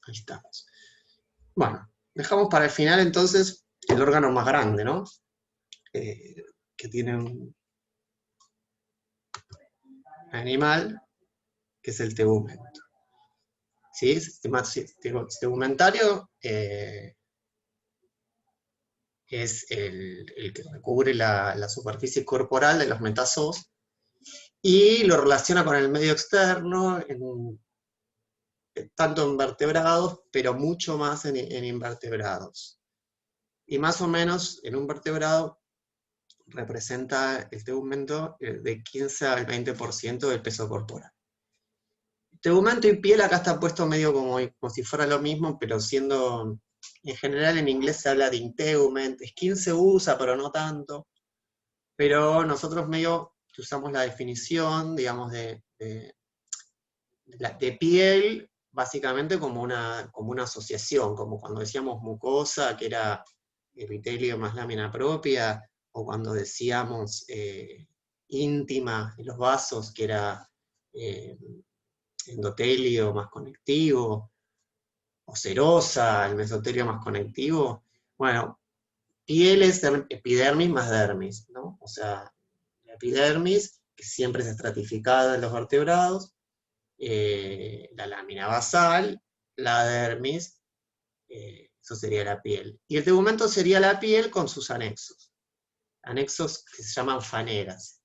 Ahí estamos. Bueno, dejamos para el final entonces el órgano más grande, ¿no? Que tiene un animal, que es el tegumento. ¿Sí? El sistema tegumentario es el que recubre la superficie corporal de los metazoos y lo relaciona con el medio externo, tanto en vertebrados, pero mucho más en invertebrados. Y más o menos en un vertebrado representa el tegumento de 15 al 20% del peso corporal. Tegumento y piel acá está puesto medio como si fuera lo mismo, pero siendo, en general en inglés se habla de integument, skin se usa, pero no tanto, pero nosotros medio usamos la definición, digamos, de piel, básicamente como una asociación, como cuando decíamos mucosa, que era epitelio más lámina propia, o cuando decíamos íntima en los vasos, que era endotelio más conectivo, o serosa, el mesotelio más conectivo. Bueno, piel es epidermis más dermis, ¿no? O sea, la epidermis, que siempre es estratificada en los vertebrados, la lámina basal, la dermis, eso sería la piel. Y el tegumento sería la piel con sus anexos que se llaman faneras.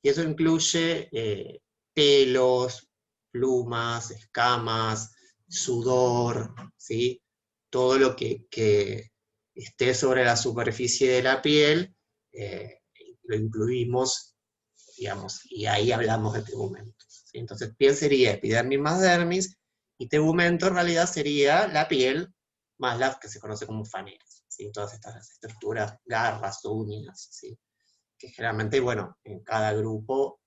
Y eso incluye pelos, plumas, escamas, sudor, ¿sí? Todo lo que esté sobre la superficie de la piel, lo incluimos, digamos, y ahí hablamos de tegumento. ¿Sí? Entonces, piel sería epidermis más dermis, y tegumento en realidad sería la piel más la que se conoce como faneras, ¿sí? Todas estas estructuras, garras, uñas, ¿sí? Que generalmente, bueno, en cada grupo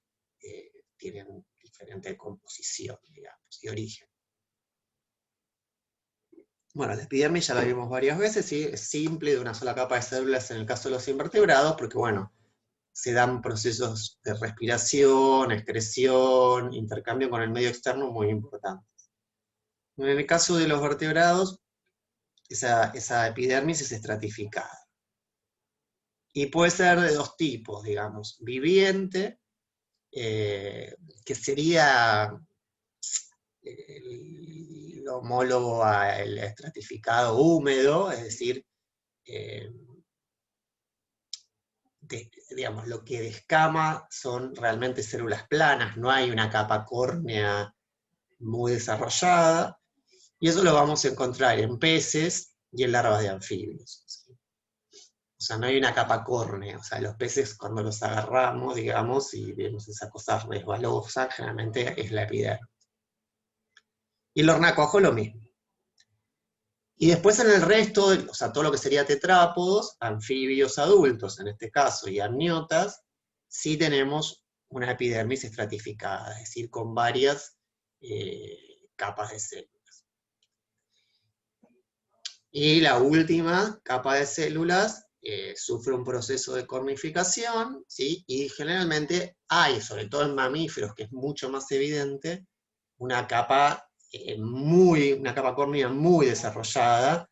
tienen diferente composición, digamos, y origen. Bueno, la epidermis ya la vimos varias veces, ¿sí? Es simple, de una sola capa de células en el caso de los invertebrados, porque, bueno, se dan procesos de respiración, excreción, intercambio con el medio externo muy importantes. En el caso de los vertebrados, esa epidermis es estratificada. Y puede ser de dos tipos, digamos, viviente, que sería el homólogo al estratificado húmedo, es decir, digamos, lo que descama son realmente células planas, no hay una capa córnea muy desarrollada, y eso lo vamos a encontrar en peces y en larvas de anfibios. ¿Sí? O sea, no hay una capa córnea, o sea, los peces cuando los agarramos, digamos, y vemos esa cosa resbalosa, generalmente es la epidermis. Y el hornacojo lo mismo. Y después en el resto, o sea, todo lo que sería tetrápodos, anfibios adultos en este caso, y amniotas, sí tenemos una epidermis estratificada, es decir, con varias capas de células. Y la última capa de células sufre un proceso de cornificación, ¿sí? Y generalmente hay, sobre todo en mamíferos, que es mucho más evidente, una capa córnea muy desarrollada,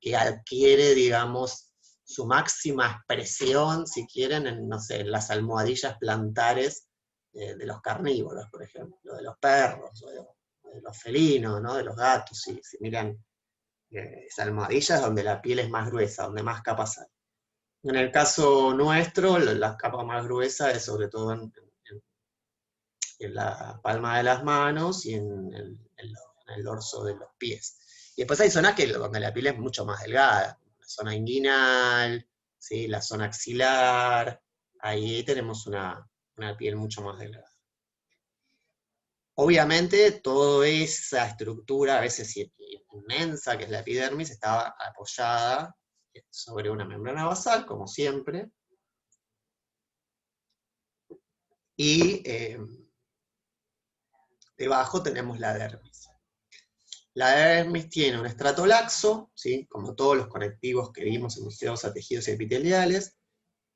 que adquiere, digamos, su máxima expresión, si quieren, en, no sé, en las almohadillas plantares de los carnívoros, por ejemplo, de los perros, o de los felinos, ¿no? De los gatos, si miran esas almohadillas donde la piel es más gruesa, donde más capas hay. En el caso nuestro, la capa más gruesa es sobre todo en la palma de las manos y en el dorso de los pies. Y después hay zonas donde la piel es mucho más delgada, la zona inguinal, ¿sí? La zona axilar, ahí tenemos una piel mucho más delgada. Obviamente, toda esa estructura, a veces inmensa, que es la epidermis, estaba apoyada sobre una membrana basal, como siempre, y debajo tenemos la dermis. La dermis tiene un estrato laxo, ¿sí? Como todos los conectivos que vimos asociados a tejidos epiteliales,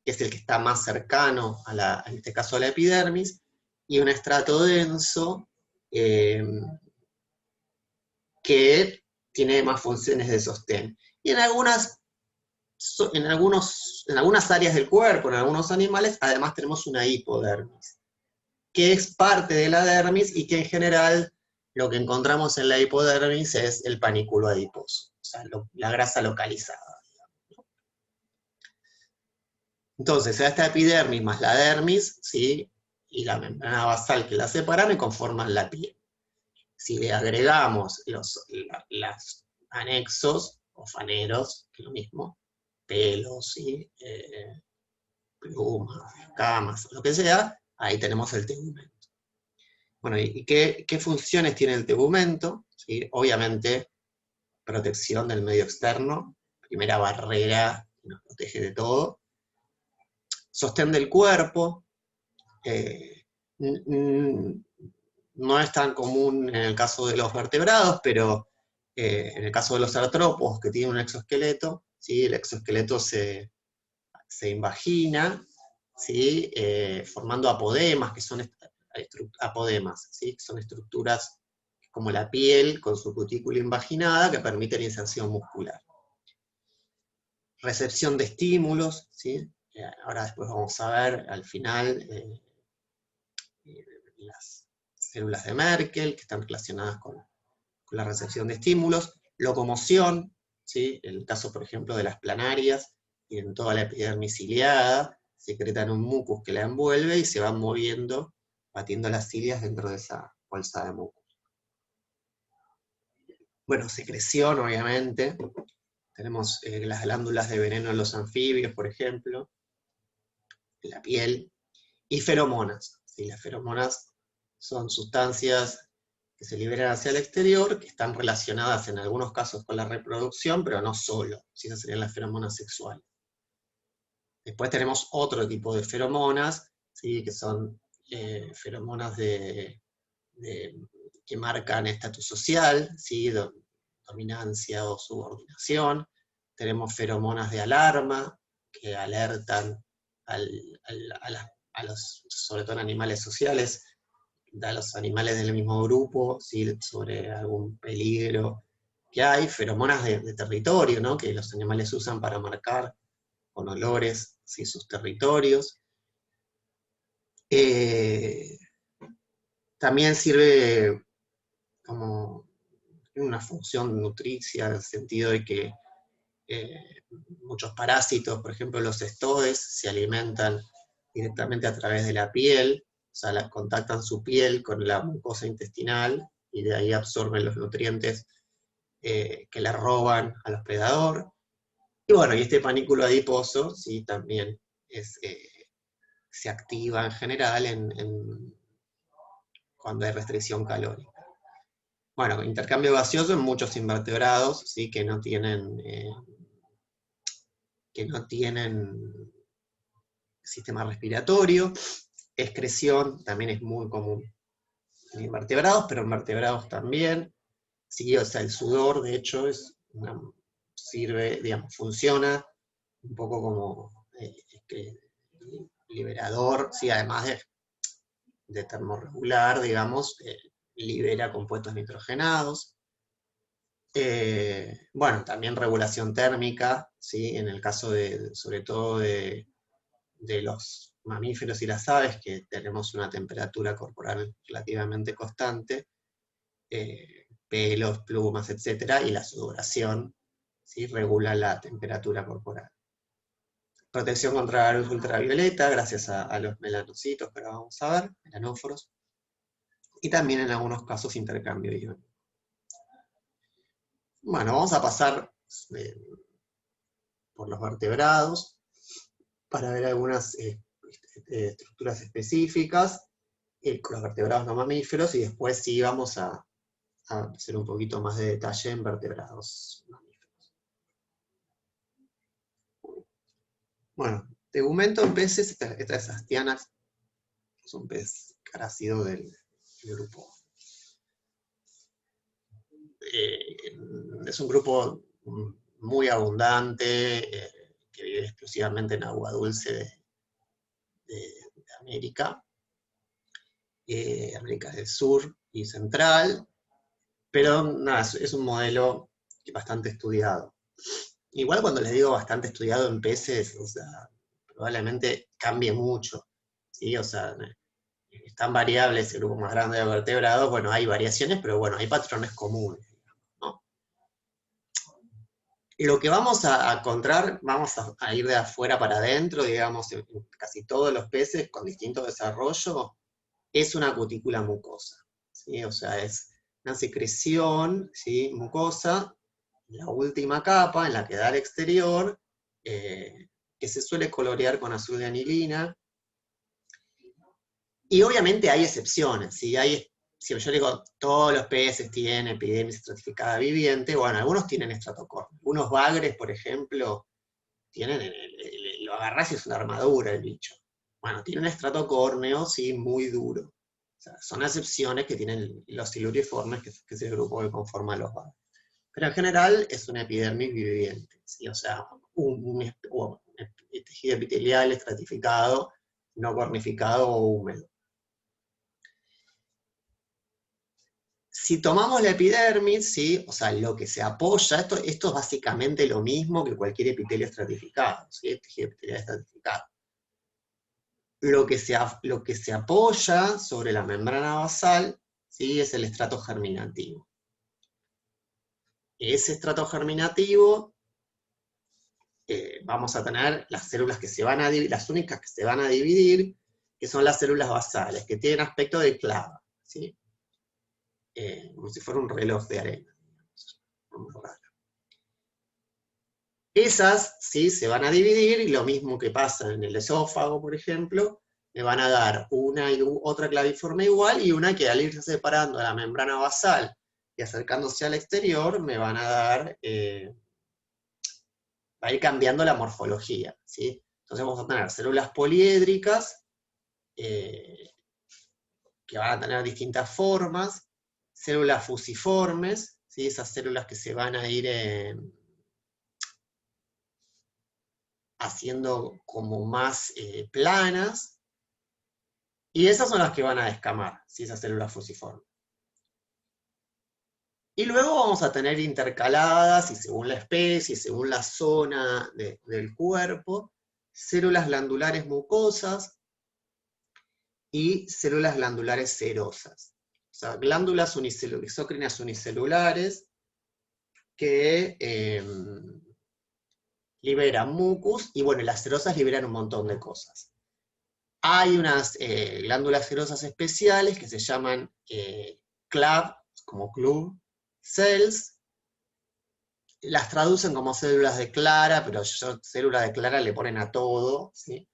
que es el que está más cercano en este caso a la epidermis, y un estrato denso, que tiene más funciones de sostén. Y en algunas áreas del cuerpo, en algunos animales, además tenemos una hipodermis, que es parte de la dermis y que en general lo que encontramos en la hipodermis es el panículo adiposo, o sea, la grasa localizada. Entonces, esta epidermis más la dermis, ¿sí? Y la membrana basal que la separa me conforman la piel. Si le agregamos los anexos o faneros, que es lo mismo, pelos, ¿sí? Plumas, escamas, lo que sea, ahí tenemos el tegumento. Bueno, ¿y qué funciones tiene el tegumento? ¿Sí? Obviamente, protección del medio externo, primera barrera que nos protege de todo. Sostén del cuerpo, no es tan común en el caso de los vertebrados, pero en el caso de los artrópodos que tienen un exoesqueleto, ¿sí? El exoesqueleto se invagina, ¿sí? Formando apodemas, que son apodemas, ¿sí? Que son estructuras como la piel con su cutícula invaginada que permiten inserción muscular. Recepción de estímulos, ¿sí? Ahora después vamos a ver al final las células de Merkel que están relacionadas con la recepción de estímulos. Locomoción, ¿sí? En el caso, por ejemplo, de las planarias y en toda la epidermis ciliada, secretan un mucus que la envuelve y se van moviendo, batiendo las cilias dentro de esa bolsa de mucus. Bueno, secreción, obviamente. Tenemos las glándulas de veneno en los anfibios, por ejemplo, en la piel. Y feromonas. ¿Sí? Las feromonas son sustancias que se liberan hacia el exterior, que están relacionadas en algunos casos con la reproducción, pero no solo. ¿Sí? Esas serían las feromonas sexuales. Después tenemos otro tipo de feromonas, ¿sí? Que son feromonas que marcan estatus social, ¿sí? Dominancia o subordinación. Tenemos feromonas de alarma, que alertan a los, sobre todo en animales sociales, a los animales del mismo grupo, ¿sí? Sobre algún peligro que hay. Feromonas de territorio, ¿no? Que los animales usan para marcar con olores, ¿sí? Sus territorios. También sirve como una función nutricia, en el sentido de que muchos parásitos, por ejemplo los estodes, se alimentan directamente a través de la piel, o sea, contactan su piel con la mucosa intestinal y de ahí absorben los nutrientes que le roban al hospedador. Y bueno, y este panículo adiposo, sí, también se activa en general cuando hay restricción calórica. Bueno, intercambio gaseoso en muchos invertebrados, ¿sí? que no tienen sistema respiratorio. Excreción también es muy común en invertebrados, pero en vertebrados también. Sí, o sea, el sudor, de hecho, sirve, digamos, funciona un poco como liberador, sí, además de termorregular, digamos, libera compuestos nitrogenados. Bueno, también regulación térmica, ¿sí? En el caso sobre todo de los mamíferos y las aves, que tenemos una temperatura corporal relativamente constante, pelos, plumas, etc., y la sudoración, ¿sí? Regula la temperatura corporal. Protección contra la luz ultravioleta, gracias a los melanocitos, que ahora vamos a ver, melanóforos, y también en algunos casos intercambio iónico. Bueno, vamos a pasar por los vertebrados para ver algunas estructuras específicas con los vertebrados no mamíferos, y después sí vamos a hacer un poquito más de detalle en vertebrados mamíferos. Bueno, tegumento en peces, estas astianas, es un pez carácido del grupo. Es un grupo muy abundante, que vive exclusivamente en agua dulce de América, América del Sur y Central, pero nada, es un modelo bastante estudiado. Igual cuando les digo bastante estudiado en peces, o sea, probablemente cambie mucho, ¿sí? O sea, están variables el grupo más grande de vertebrados, bueno, hay variaciones, pero bueno, hay patrones comunes, ¿no? Lo que vamos a encontrar, vamos a ir de afuera para adentro, digamos, en casi todos los peces con distinto desarrollo, es una cutícula mucosa, ¿sí? O sea, es una secreción, ¿sí?, mucosa, la última capa en la que da al exterior, que se suele colorear con azul de anilina. Y obviamente hay excepciones, ¿sí? Si yo digo, todos los peces tienen epidermis estratificada viviente, bueno, algunos tienen estratocorneo. Algunos bagres, por ejemplo, tienen, lo agarrás y es una armadura el bicho. Bueno, tiene un estratocorneo, sí, muy duro. O sea, son excepciones que tienen los siluriformes, que es el grupo que conforma los bagres. Pero en general es una epidermis viviente, ¿sí? O sea, un tejido epitelial estratificado, no cornificado o húmedo. Si tomamos la epidermis, ¿sí?, o sea, lo que se apoya, esto es básicamente lo mismo que cualquier epitelio estratificado, ¿sí?, el tejido epitelial estratificado. Lo que se apoya sobre la membrana basal, ¿sí?, es el estrato germinativo. Ese estrato germinativo, vamos a tener las células que se van a dividir, las únicas que se van a dividir, que son las células basales, que tienen aspecto de clava, ¿sí?, como si fuera un reloj de arena, muy raro. Esas, ¿sí?, se van a dividir, y lo mismo que pasa en el esófago, por ejemplo, me van a dar una y otra claviforme igual, y una que al irse separando a la membrana basal y acercándose al exterior, me van a dar, va a ir cambiando la morfología, ¿sí? Entonces vamos a tener células poliédricas, que van a tener distintas formas, células fusiformes, ¿sí?, esas células que se van a ir haciendo como más planas, y esas son las que van a descamar, ¿sí?, esas células fusiformes. Y luego vamos a tener intercaladas, y según la especie, según la zona del cuerpo, células glandulares mucosas y células glandulares serosas. O sea, glándulas exócrinas unicelulares que liberan mucus, y bueno, las serosas liberan un montón de cosas. Hay unas glándulas serosas especiales que se llaman CLAV, como club cells, las traducen como células de Clara, pero células de Clara le ponen a todo, ¿sí?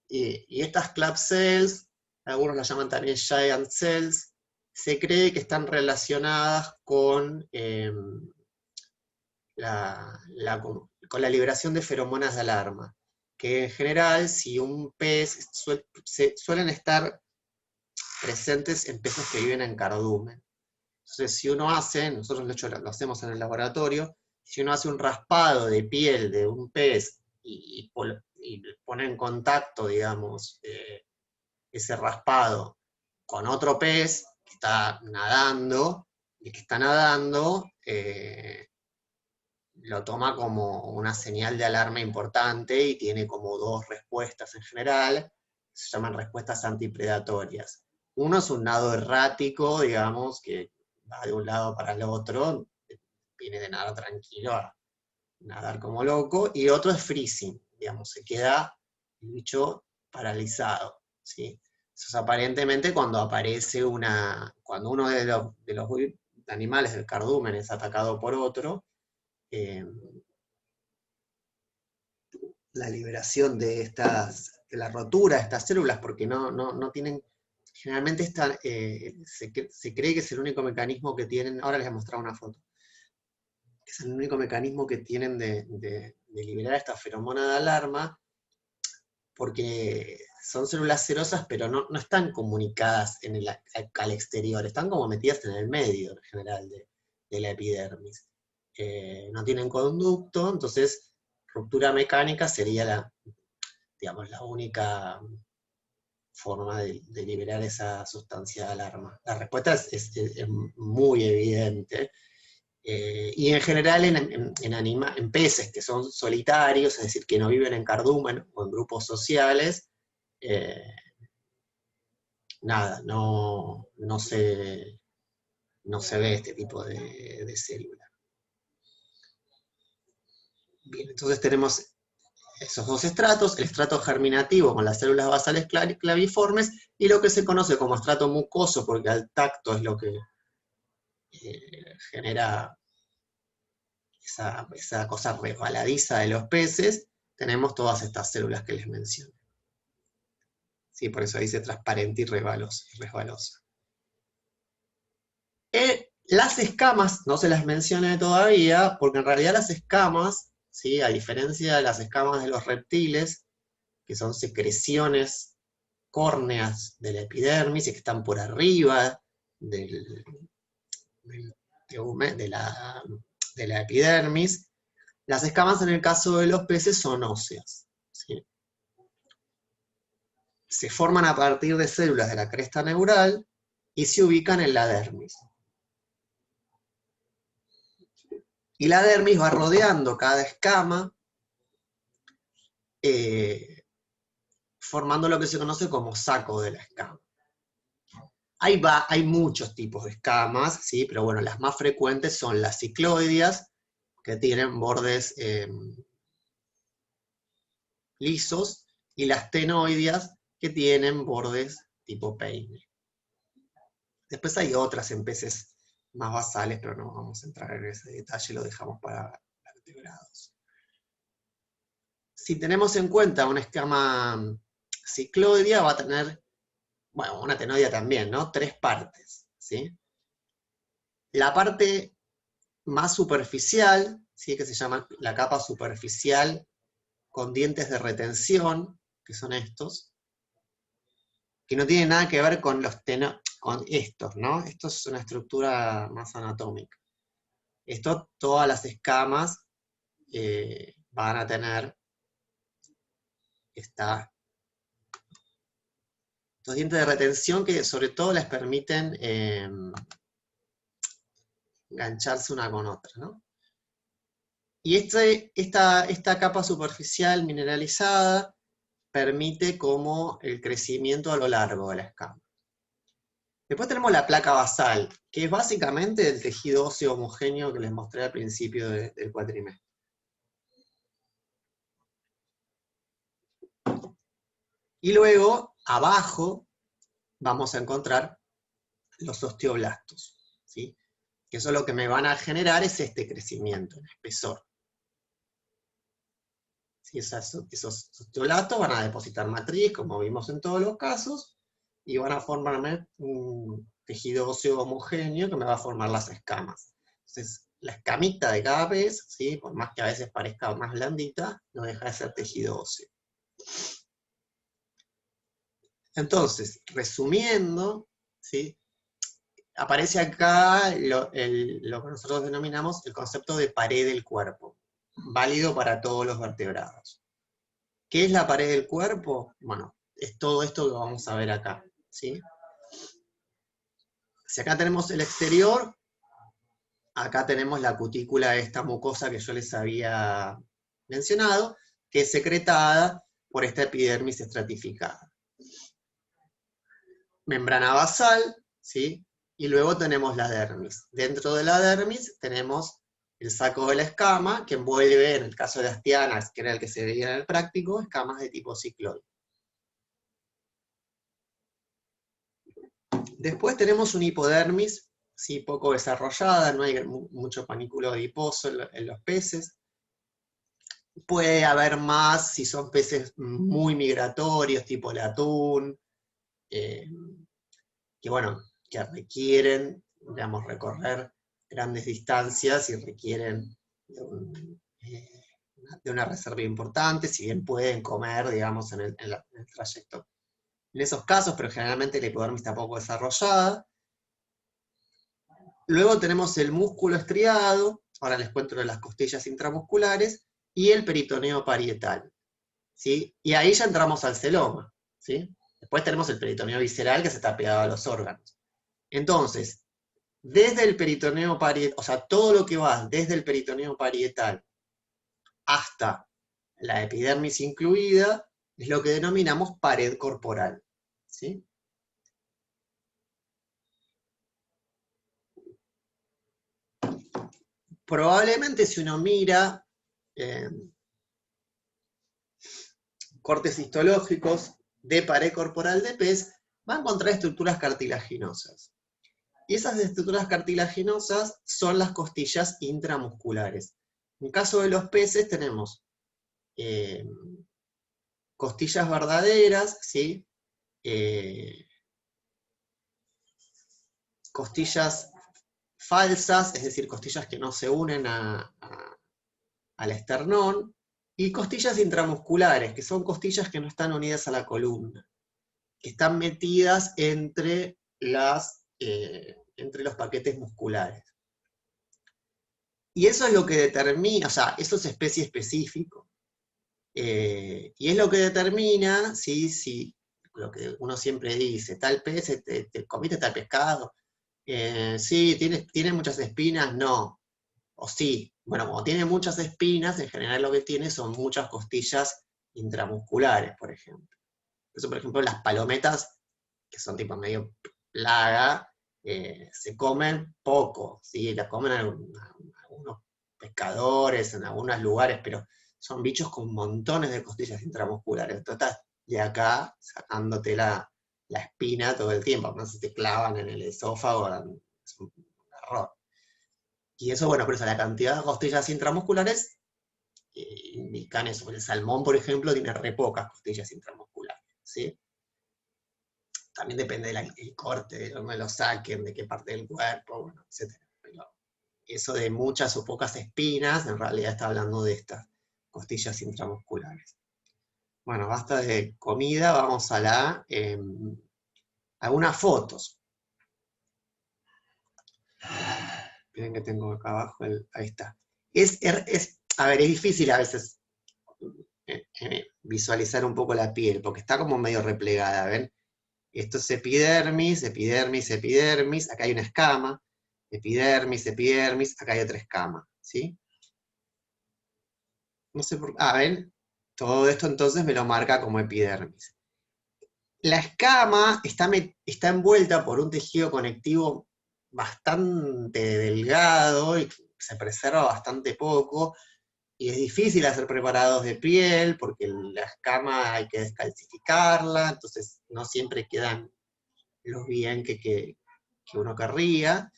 Y estas CLAV cells, algunos las llaman también giant cells, se cree que están relacionadas con con la liberación de feromonas de alarma, que en general, si un pez, suelen estar presentes en peces que viven en cardumen. Entonces, si uno hace, nosotros de hecho lo hacemos en el laboratorio, si uno hace un raspado de piel de un pez y pone en contacto, digamos, ese raspado con otro pez que está nadando, y que está nadando, lo toma como una señal de alarma importante, y tiene como dos respuestas en general, se llaman respuestas antipredatorias. Uno es un nado errático, digamos, que va de un lado para el otro, viene de nadar tranquilo a nadar como loco, y otro es freezing, digamos, se queda el bicho paralizado, ¿sí? Eso es aparentemente cuando aparece cuando uno de los animales del cardumen es atacado por otro, la liberación de la rotura de estas células, porque no tienen, generalmente se cree que es el único mecanismo que tienen, ahora les voy a mostrar una foto, que es el único mecanismo que tienen de liberar esta feromona de alarma, porque son células serosas, pero no están comunicadas al exterior, están como metidas en el medio, en general, de la epidermis. No tienen conducto, entonces ruptura mecánica sería digamos, la única forma de liberar esa sustancia de alarma. La respuesta es muy evidente, Y en general en peces que son solitarios, es decir, que no viven en cardumen o en grupos sociales, nada, no se ve este tipo de célula. Bien, entonces tenemos esos dos estratos, el estrato germinativo con las células basales claviformes, y lo que se conoce como estrato mucoso, porque al tacto es lo que genera esa cosa resbaladiza de los peces, tenemos todas estas células que les mencioné. Sí, por eso dice transparente y resbalosa. Las escamas, no se las mencioné todavía, porque en realidad las escamas, ¿sí? A diferencia de las escamas de los reptiles, que son secreciones córneas de la epidermis y que están por arriba de la epidermis, las escamas en el caso de los peces son óseas, ¿sí? Se forman a partir de células de la cresta neural y se ubican en la dermis. Y la dermis va rodeando cada escama, formando lo que se conoce como saco de la escama. Hay muchos tipos de escamas, ¿sí? Pero bueno, las más frecuentes son las cicloideas, que tienen bordes lisos, y las ctenoideas, que tienen bordes tipo peine. Después hay otras en peces más basales, pero no vamos a entrar en ese detalle, lo dejamos para vertebrados. Si tenemos en cuenta una escama cicloidea, va a tener, bueno, una ctenoidea también, ¿no? 3 partes, ¿sí? La parte más superficial, ¿sí? Que se llama la capa superficial con dientes de retención, que son estos, que no tienen nada que ver con con estos, ¿no? Esto es una estructura más anatómica. Esto, todas las escamas van a tener estos dientes de retención que sobre todo les permiten engancharse una con otra, ¿no? Y esta capa superficial mineralizada permite como el crecimiento a lo largo de la escama. Después tenemos la placa basal, que es básicamente el tejido óseo homogéneo que les mostré al principio del cuatrimestre. Y luego, abajo, vamos a encontrar los osteoblastos, ¿sí? Que eso lo que me van a generar es este crecimiento en espesor. ¿Sí? Esos osteoblastos van a depositar matriz, como vimos en todos los casos, y van a formarme un tejido óseo homogéneo que me va a formar las escamas. Entonces, la escamita de cada pez, ¿sí? Por más que a veces parezca más blandita, no deja de ser tejido óseo. Entonces, resumiendo, ¿sí? Aparece acá lo que nosotros denominamos el concepto de pared del cuerpo, válido para todos los vertebrados. ¿Qué es la pared del cuerpo? Bueno, es todo esto que vamos a ver acá, ¿sí? Si acá tenemos el exterior, acá tenemos la cutícula de esta mucosa que yo les había mencionado, que es secretada por esta epidermis estratificada. Membrana basal, ¿sí? Y luego tenemos la dermis. Dentro de la dermis tenemos el saco de la escama, que envuelve, en el caso de Astianax, que era el que se veía en el práctico, escamas de tipo cicloide. Después tenemos una hipodermis, ¿sí? Poco desarrollada, no hay mucho panículo adiposo en los peces. Puede haber más si son peces muy migratorios, tipo el atún, que bueno, que requieren, digamos, recorrer grandes distancias y requieren de una reserva importante, si bien pueden comer, digamos, en el trayecto. En esos casos, pero generalmente la hipodermis está poco desarrollada. Luego tenemos el músculo estriado, ahora les cuento de las costillas intramusculares, y el peritoneo parietal, ¿sí? Y ahí ya entramos al celoma, ¿sí? Después tenemos el peritoneo visceral que se está pegado a los órganos. Entonces, desde el peritoneo parietal, o sea, todo lo que va desde el peritoneo parietal hasta la epidermis incluida, es lo que denominamos pared corporal, ¿sí? Probablemente si uno mira cortes histológicos de pared corporal de pez, va a encontrar estructuras cartilaginosas. Y esas estructuras cartilaginosas son las costillas intramusculares. En el caso de los peces tenemos costillas verdaderas, ¿sí? Costillas falsas, es decir, costillas que no se unen al esternón, y costillas intramusculares, que son costillas que no están unidas a la columna, que están metidas entre los paquetes musculares. Y eso es lo que determina, o sea, eso es especie específico. Y es lo que determina si lo que uno siempre dice, tal pez, te comiste tal pescado, sí, tiene muchas espinas, no, o sí. Bueno, como tiene muchas espinas, en general lo que tiene son muchas costillas intramusculares, por ejemplo. Eso, por ejemplo, las palometas, que son tipo medio plaga, se comen poco, ¿sí? Las comen algunos pescadores en algunos lugares, pero son bichos con montones de costillas intramusculares. Total, y acá sacándote la espina todo el tiempo, no se te clavan en el esófago, es un error. Y eso, bueno, por eso la cantidad de costillas intramusculares indican eso. El salmón, por ejemplo, tiene re pocas costillas intramusculares, ¿sí? También depende del corte, de dónde lo saquen, de qué parte del cuerpo, bueno, etc. Pero eso de muchas o pocas espinas, en realidad está hablando de estas costillas intramusculares. Bueno, basta de comida, vamos a algunas fotos. Miren que tengo acá abajo, ahí está. A ver, es difícil a veces visualizar un poco la piel, porque está como medio replegada, ¿ven? Esto es epidermis, epidermis, epidermis, acá hay una escama, epidermis, epidermis, acá hay otra escama, ¿sí? No sé por qué, ¿ven? Todo esto entonces me lo marca como epidermis. La escama está envuelta por un tejido conectivo bastante delgado y se preserva bastante poco, y es difícil hacer preparados de piel porque la escama hay que descalcificarla, entonces no siempre quedan lo bien que uno querría.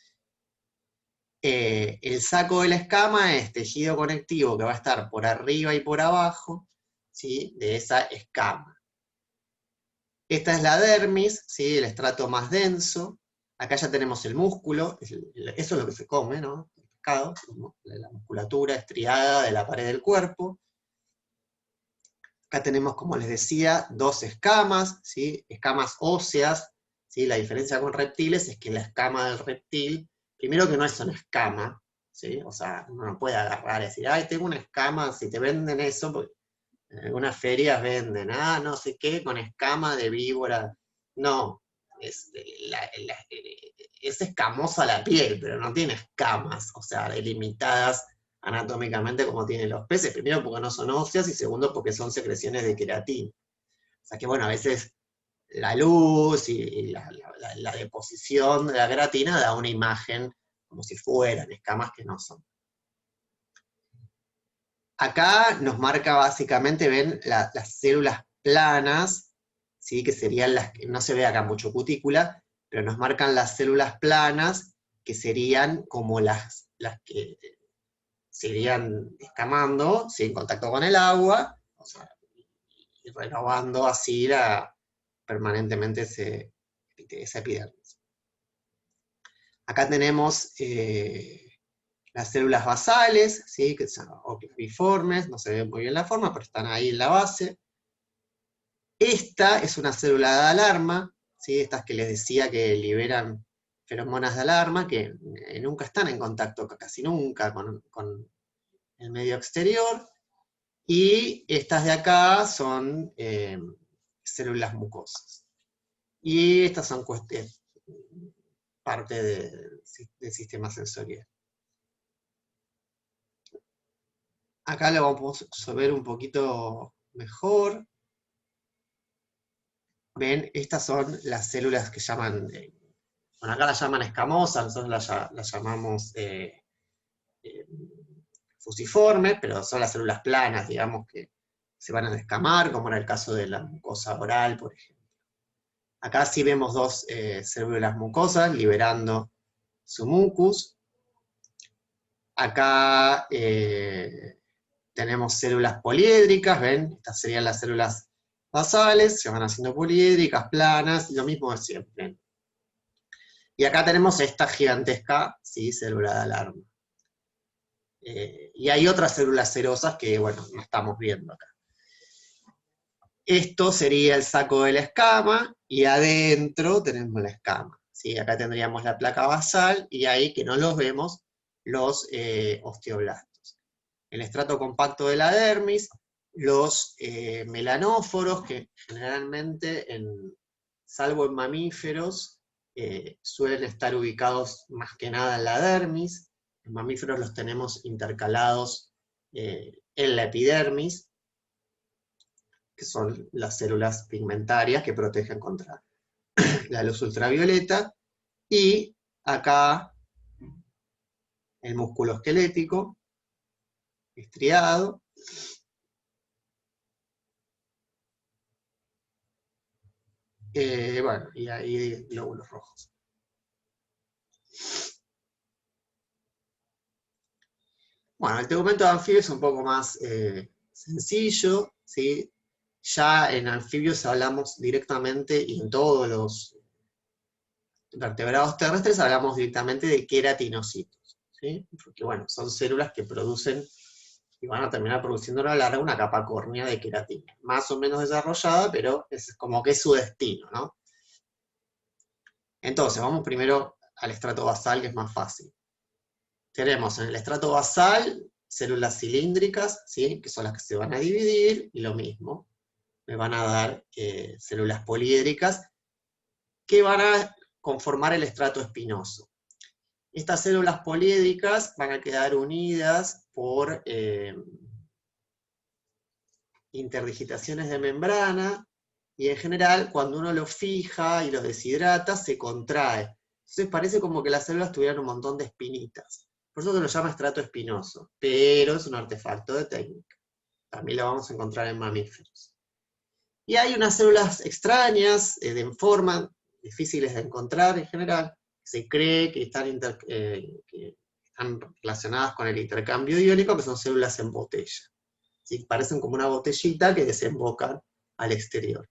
El saco de la escama es tejido conectivo que va a estar por arriba y por abajo, ¿sí? De esa escama. Esta es la dermis, ¿sí? El estrato más denso. Acá ya tenemos el músculo, eso es lo que se come, ¿no? El pescado, la musculatura estriada de la pared del cuerpo. Acá tenemos, como les decía, dos escamas, ¿sí? Escamas óseas, ¿sí? La diferencia con reptiles es que la escama del reptil, primero que no es una escama, ¿sí? O sea, uno no puede agarrar y decir, ay, tengo una escama, si te venden eso, porque en algunas ferias venden, no sé qué, con escama de víbora. No, es, es escamosa la piel, pero no tiene escamas, o sea, delimitadas anatómicamente como tienen los peces, primero porque no son óseas y segundo porque son secreciones de queratina. O sea que bueno, a veces la luz y la deposición de la queratina da una imagen como si fueran escamas que no son. Acá nos marca básicamente, ven, las células planas, ¿sí? Que serían las que, no se ve acá mucho cutícula, pero nos marcan las células planas, que serían como las que se irían escamando, ¿sí? En contacto con el agua, o sea, y renovando así permanentemente esa epidermis. Acá tenemos las células basales, ¿sí? Que son biformes, no se ve muy bien la forma, pero están ahí en la base. Esta es una célula de alarma, ¿sí? Estas que les decía que liberan feromonas de alarma, que nunca están en contacto, casi nunca, con el medio exterior. Y estas de acá son células mucosas. Y estas son parte del sistema sensorial. Acá lo vamos a ver un poquito mejor. Ven, estas son las células que llaman, bueno, acá las llaman escamosas, nosotros las llamamos fusiformes, pero son las células planas, digamos, que se van a descamar, como era el caso de la mucosa oral, por ejemplo. Acá sí vemos dos células mucosas liberando su mucus. Acá tenemos células poliédricas, ¿ven? Estas serían las células basales, se van haciendo poliédricas, planas, lo mismo de siempre. Y acá tenemos esta gigantesca, ¿sí?, célula de alarma. Y hay otras células serosas que, bueno, no estamos viendo acá. Esto sería el saco de la escama, y adentro tenemos la escama, ¿sí? Acá tendríamos la placa basal, y ahí, que no los vemos, los osteoblastos. El estrato compacto de la dermis, los melanóforos, que generalmente, salvo en mamíferos, suelen estar ubicados más que nada en la dermis. En mamíferos los tenemos intercalados en la epidermis, que son las células pigmentarias que protegen contra la luz ultravioleta, y acá el músculo esquelético, estriado, bueno, y ahí glóbulos rojos. Bueno, el tegumento de anfibio es un poco más sencillo, ¿sí? Ya en anfibios hablamos directamente, y en todos los vertebrados terrestres hablamos directamente de queratinocitos, ¿sí? Porque, bueno, son células que producen, y van a terminar produciendo a la larga una capa córnea de queratina, más o menos desarrollada, pero es como que es su destino, ¿no? Entonces, vamos primero al estrato basal, que es más fácil. Tenemos en el estrato basal células cilíndricas, ¿sí?, que son las que se van a dividir, y lo mismo, me van a dar células poliédricas que van a conformar el estrato espinoso. Estas células poliédricas van a quedar unidas por interdigitaciones de membrana, y en general, cuando uno lo fija y lo deshidrata, se contrae. Entonces parece como que las células tuvieran un montón de espinitas. Por eso se lo llama estrato espinoso, pero es un artefacto de técnica. También lo vamos a encontrar en mamíferos. Y hay unas células extrañas, de forma, difíciles de encontrar en general, se cree que están relacionadas con el intercambio iónico, que son células en botella. ¿Sí? Parecen como una botellita que desembocan al exterior.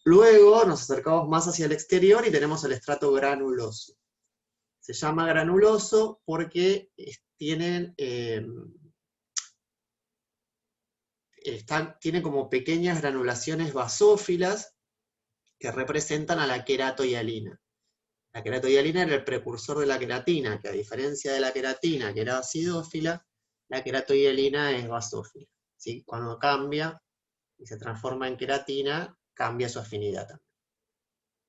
Luego nos acercamos más hacia el exterior y tenemos el estrato granuloso. Se llama granuloso porque tienen como pequeñas granulaciones basófilas que representan a la queratohialina. La queratohialina era el precursor de la queratina, que a diferencia de la queratina, que era acidófila, la queratohialina es basófila, ¿sí? Cuando cambia y se transforma en queratina, cambia su afinidad también.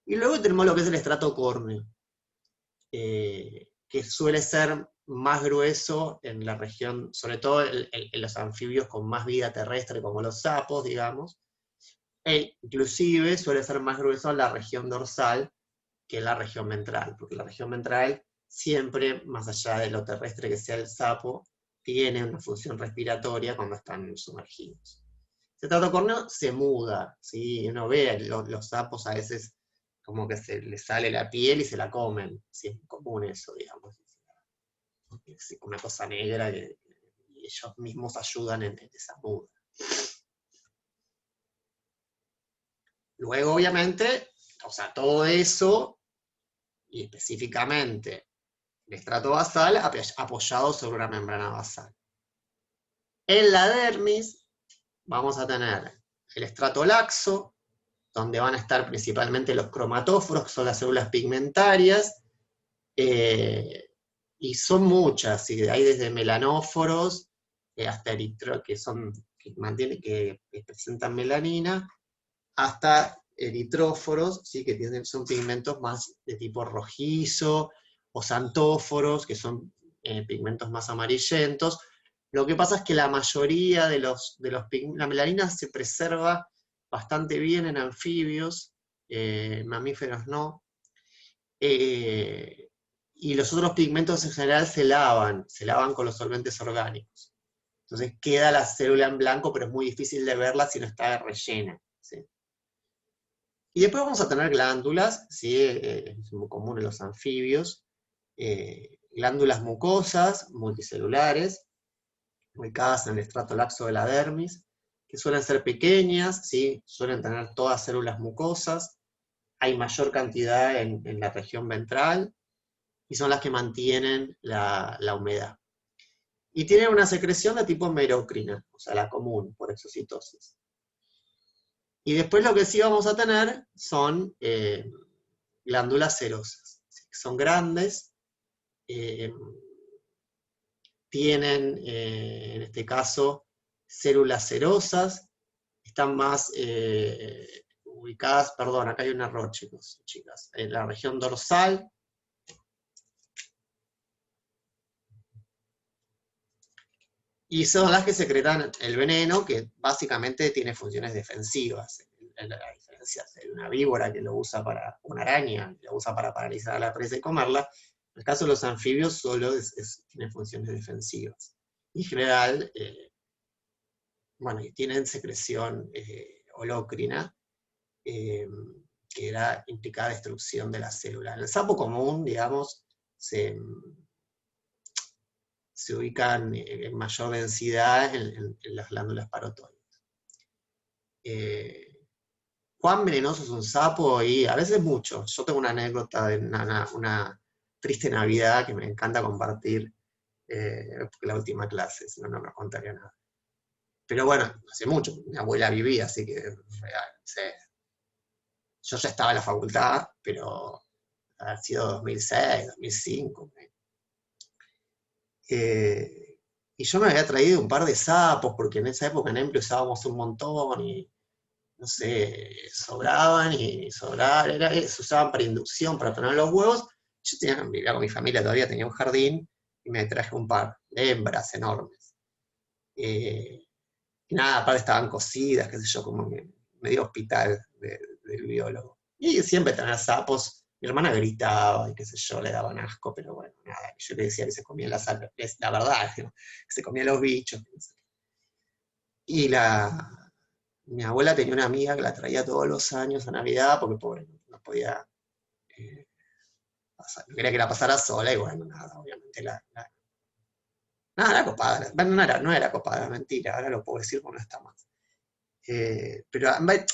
Y luego tenemos lo que es el estrato córneo, que suele ser más grueso en la región, sobre todo en los anfibios con más vida terrestre, como los sapos, digamos, e inclusive suele ser más grueso en la región dorsal que en la región ventral, porque la región ventral siempre, más allá de lo terrestre que sea el sapo, tiene una función respiratoria cuando están sumergidos. El estrato córneo se muda, ¿sí? Uno ve los sapos a veces como que se les sale la piel y se la comen, ¿sí? Es común eso, digamos. Es una cosa negra que ellos mismos ayudan en esa muda. Luego, obviamente, o sea, todo eso, y específicamente el estrato basal, apoyado sobre una membrana basal. En la dermis vamos a tener el estrato laxo, donde van a estar principalmente los cromatóforos, que son las células pigmentarias, y son muchas, y hay desde melanóforos hasta que presentan melanina, hasta eritróforos, ¿sí? Que son pigmentos más de tipo rojizo, o xantóforos, que son pigmentos más amarillentos. Lo que pasa es que la mayoría de los pigmentos, la melanina se preserva bastante bien en anfibios, mamíferos no, y los otros pigmentos en general se lavan con los solventes orgánicos. Entonces queda la célula en blanco, pero es muy difícil de verla si no está rellena, ¿sí? Y después vamos a tener glándulas, ¿sí? Es muy común en los anfibios, glándulas mucosas, multicelulares, ubicadas en el estrato laxo de la dermis, que suelen ser pequeñas, ¿sí? Suelen tener todas células mucosas, hay mayor cantidad en la región ventral, y son las que mantienen la humedad. Y tienen una secreción de tipo merocrina, o sea, la común, por exocitosis. Y después lo que sí vamos a tener son glándulas serosas. Son grandes, tienen, en este caso, células serosas, están más ubicadas, perdón, acá hay un error, chicas, en la región dorsal, y son las que secretan el veneno, que básicamente tiene funciones defensivas. La diferencia de una víbora que lo usa para, una araña, que lo usa para paralizar a la presa y comerla, en el caso de los anfibios solo tiene funciones defensivas. Y en general, bueno, y tienen secreción holócrina, que era implicada destrucción de la célula. En el sapo común, digamos, se ubican en mayor densidad en las glándulas parotoides. ¿Cuán venenoso es un sapo? Y a veces mucho. Yo tengo una anécdota de una triste Navidad que me encanta compartir, la última clase, si no, no me contaría nada. Pero bueno, hace mucho, mi abuela vivía, así que real, sí. Yo ya estaba en la facultad, pero ha sido 2006, 2005. Y yo me había traído un par de sapos, porque en esa época en Empleo usábamos un montón, y no sé, sobraban y sobraban, se usaban para inducción, para poner los huevos. Yo vivía con mi familia, todavía tenía un jardín, y me traje un par de hembras enormes. Y nada, aparte estaban cocidas, qué sé yo, como medio hospital del biólogo. Y siempre tener sapos, mi hermana gritaba y qué sé yo, le daban asco, pero bueno, nada, yo le decía que se comía la verdad, ¿no? Que se comía los bichos. Y mi abuela tenía una amiga que la traía todos los años a Navidad, porque pobre, no podía, eh, no quería que la pasara sola, y bueno, nada, obviamente nada, era copada, bueno, no era copada, mentira, ahora lo puedo decir porque no está más. Pero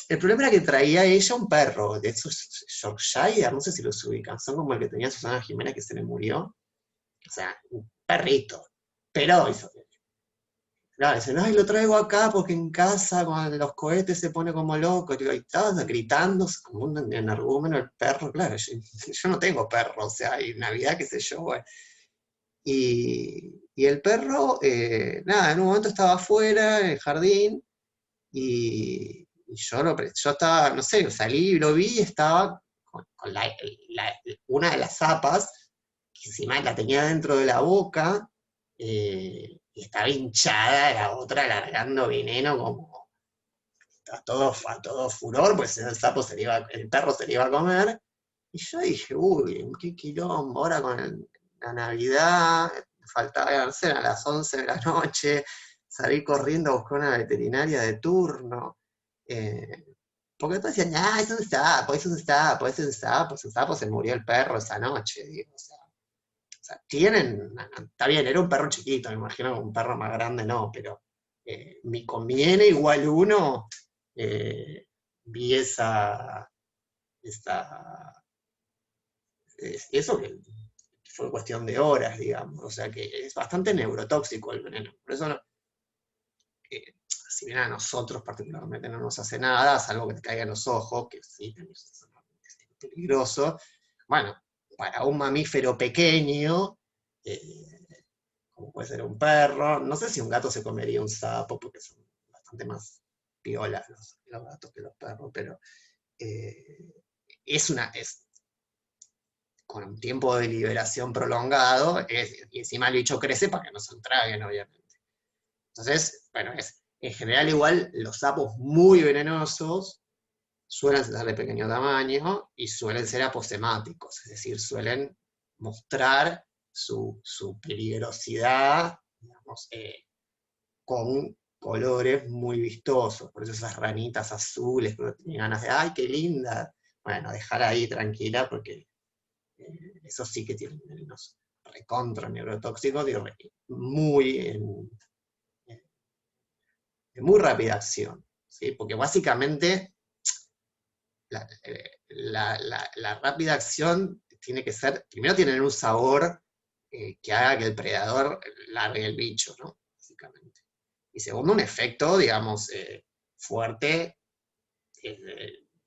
el problema era que traía ella un perro, de esos Yorkshire, no sé si los ubican, son como el que tenía Susana Jiménez que se le murió, o sea, un perrito, pero claro, dice, no, y lo traigo acá porque en casa con los cohetes se pone como loco, y estaba gritando como un energúmeno el perro, claro, yo no tengo perro, o sea, y Navidad, qué sé yo, bueno. Y el perro, nada, en un momento estaba afuera, en el jardín, y yo estaba, no sé, salí y lo vi y estaba con una de las zapas, que encima la tenía dentro de la boca, y estaba hinchada, la otra alargando veneno como a todo furor, pues el perro se le iba a comer. Y yo dije, uy, qué quilombo, ahora con la Navidad, faltaba, no sé, a las 11 de la noche, salí corriendo a buscar una veterinaria de turno. eh, Porque todos decían, ah, es un sapo, ese sapo se murió el perro esa noche, digo, o sea, está bien, era un perro chiquito, me imagino que un perro más grande no, pero me conviene igual uno, vi esa eso que fue cuestión de horas, digamos, o sea que es bastante neurotóxico el veneno, por eso si bien a nosotros particularmente no nos hace nada, salvo que te caiga en los ojos, que sí, es peligroso, bueno, para un mamífero pequeño, eh, como puede ser un perro, no sé si un gato se comería un sapo, porque son bastante más piolas los gatos que los perros, pero es con un tiempo de liberación prolongado, y encima el bicho crece para que no se traguen, obviamente. Entonces, bueno, en general igual los sapos muy venenosos suelen ser de pequeño tamaño y suelen ser aposemáticos, es decir, suelen mostrar su peligrosidad, digamos, con colores muy vistosos. Por eso esas ranitas azules, que uno tiene ganas de, ¡ay, qué linda! Bueno, dejar ahí tranquila porque eso sí que tienen venenos recontra neurotóxicos de muy rápida acción, ¿sí? Porque básicamente la rápida acción tiene que ser, primero tienen un sabor que haga que el predador largue el bicho, ¿no? Básicamente. Y segundo, un efecto, digamos, fuerte,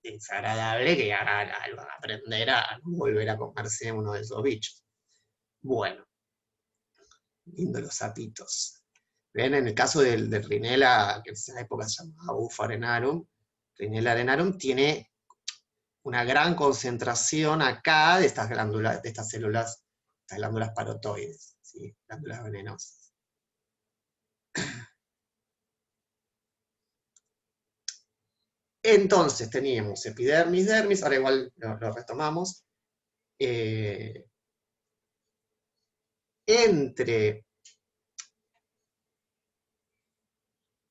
desagradable, que haga al aprender a no volver a comerse uno de esos bichos. Bueno, lindo los sapitos. Ven, en el caso del Rhinella, que en esa época se llamaba Bufo arenarum, Rhinella arenarum tiene una gran concentración acá de estas glándulas, de estas células, estas glándulas parotoides, ¿sí? Glándulas venenosas. Entonces teníamos epidermis, dermis, ahora igual lo retomamos. Entre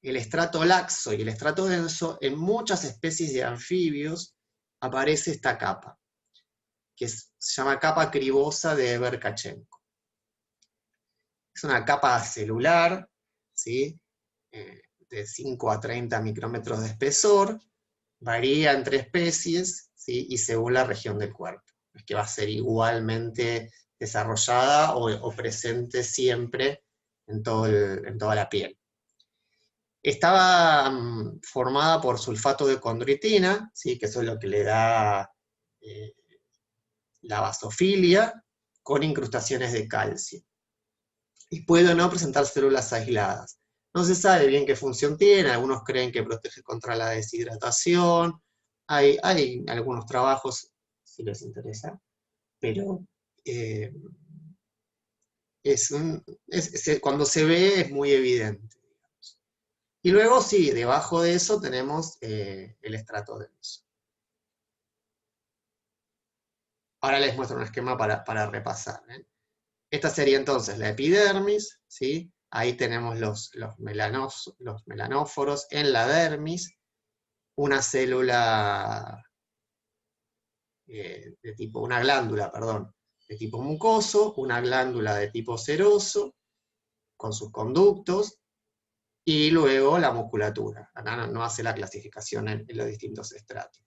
el estrato laxo y el estrato denso, en muchas especies de anfibios aparece esta capa, que se llama capa cribosa de Verkhachenko. Es una capa celular, ¿sí? De 5 a 30 micrómetros de espesor, varía entre especies, ¿sí? Y según la región del cuerpo. Es que va a ser igualmente desarrollada o presente siempre en toda la piel. Estaba formada por sulfato de condroitina, ¿sí? Que eso es lo que le da la basofilia, con incrustaciones de calcio. Y puede o no presentar células aisladas. No se sabe bien qué función tiene, algunos creen que protege contra la deshidratación, hay algunos trabajos, si les interesa, pero cuando se ve es muy evidente. Digamos. Y luego sí, debajo de eso tenemos el estrato denso. Ahora les muestro un esquema para repasar. Esta sería entonces la epidermis, ¿sí? Ahí tenemos los melanóforos en la dermis, una célula una glándula, perdón, de tipo mucoso, una glándula de tipo seroso, con sus conductos, y luego la musculatura. Acá no hace la clasificación en los distintos estratos.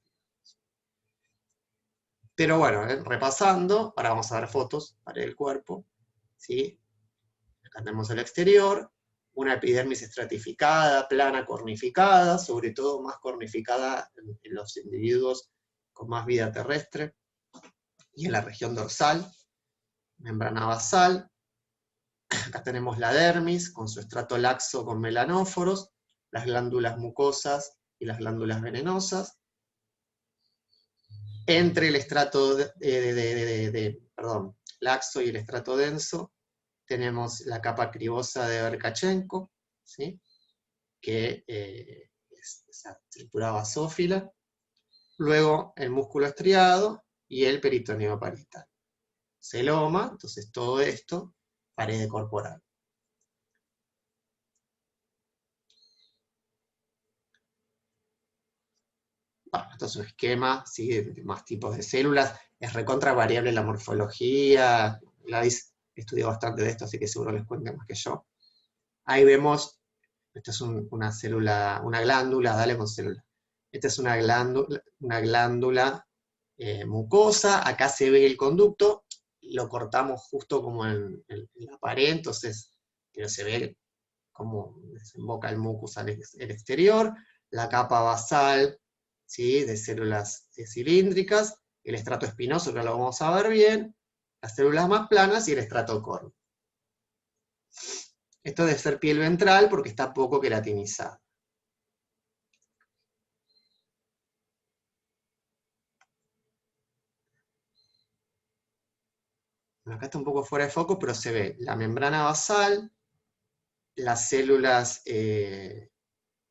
Pero bueno, repasando, ahora vamos a ver fotos para el cuerpo, ¿sí? Acá tenemos el exterior, una epidermis estratificada, plana, cornificada, sobre todo más cornificada en los individuos con más vida terrestre, y en la región dorsal, membrana basal. Acá tenemos la dermis, con su estrato laxo con melanóforos, las glándulas mucosas y las glándulas venenosas. Entre el estrato laxo y el estrato denso, tenemos la capa cribosa de Verkhachenko, ¿sí? Que es esa estructura basófila. Luego el músculo estriado y el peritoneo parietal. Celoma, entonces todo esto, pared corporal. Bueno, esto es un esquema, ¿sí? De más tipos de células. Es recontra variable la morfología. Gladys estudió bastante de esto, así que seguro les cuente más que yo. Ahí vemos, esta es una célula, una glándula, dale con célula. Esta es una glándula mucosa, acá se ve el conducto, lo cortamos justo como en la pared, entonces, pero se ve cómo desemboca el mucus al exterior, la capa basal, ¿sí? De células cilíndricas, el estrato espinoso, que lo vamos a ver bien, las células más planas y el estrato córneo. Esto debe ser piel ventral porque está poco queratinizada. Bueno, acá está un poco fuera de foco, pero se ve la membrana basal, las células del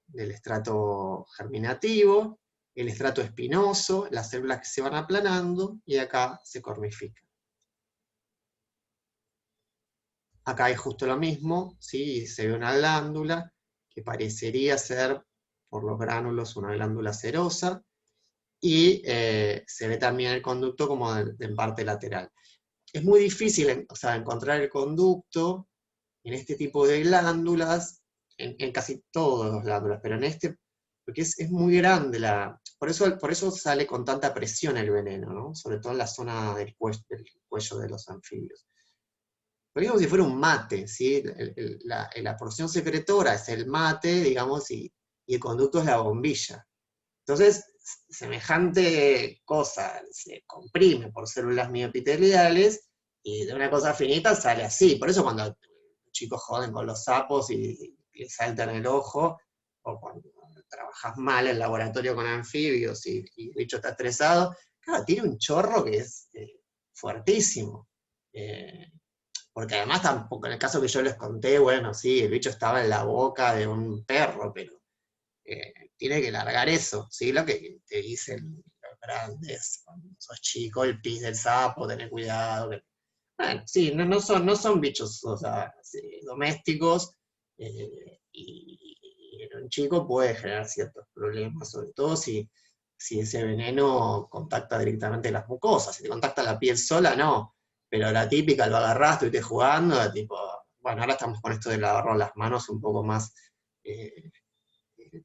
estrato germinativo, el estrato espinoso, las células que se van aplanando, y acá se cornifican. Acá hay justo lo mismo, ¿sí? Se ve una glándula que parecería ser, por los gránulos, una glándula serosa, y se ve también el conducto como en parte lateral. Es muy difícil, o sea, encontrar el conducto en este tipo de glándulas, en casi todas las glándulas, pero en este, porque es muy grande, por eso sale con tanta presión el veneno, ¿no? Sobre todo en la zona del cuello de los anfibios. Pero es como si fuera un mate, ¿sí? La porción secretora es el mate, digamos, y el conducto es la bombilla. Entonces, semejante cosa se comprime por células mioepiteliales y de una cosa finita sale así. Por eso cuando los chicos joden con los sapos y les saltan el ojo, o cuando trabajas mal en laboratorio con anfibios y el bicho está estresado, claro, tiene un chorro que es fuertísimo. Porque además tampoco, en el caso que yo les conté, bueno, sí, el bicho estaba en la boca de un perro, pero tiene que largar eso, ¿sí? Lo que te dicen los grandes, cuando sos chico, el pis del sapo, tener cuidado. Bueno, sí, no son bichos, o sea, sí, domésticos, y en un chico puede generar ciertos problemas, sobre todo si ese veneno contacta directamente las mucosas. Si te contacta la piel sola, no. Pero la típica, lo agarrás, estuviste jugando, tipo, bueno, ahora estamos con esto de lavarnos las manos un poco más, eh,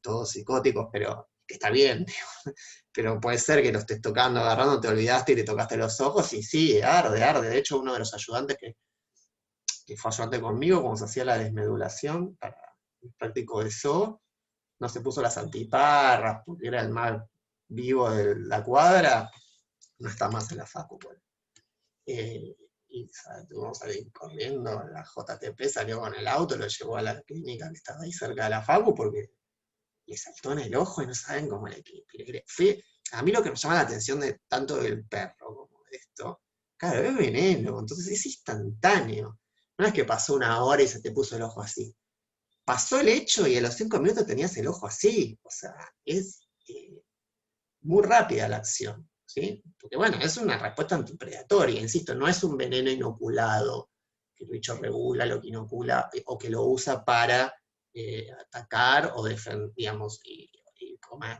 todos psicóticos, pero que está bien, digo. Pero puede ser que lo estés tocando, agarrando, te olvidaste y te tocaste los ojos, y sí, arde, arde. De hecho, uno de los ayudantes que fue ayudante conmigo, cuando se hacía la desmedulación para el práctico de zoo, no se puso las antiparras, porque era el más vivo de la cuadra, no está más en la facu. Bueno. Y tuvimos que salir corriendo, la JTP salió con el auto, lo llevó a la clínica que estaba ahí cerca de la facu, porque le saltó en el ojo y no saben cómo a mí lo que me llama la atención de tanto del perro como de esto, claro, es veneno, entonces es instantáneo. No es que pasó una hora y se te puso el ojo así. Pasó el hecho y a los 5 minutos tenías el ojo así. O sea, es muy rápida la acción, ¿sí? Porque bueno, es una respuesta antipredatoria, insisto, no es un veneno inoculado, que el bicho regula lo que inocula, o que lo usa para atacar o defender, digamos, y comer,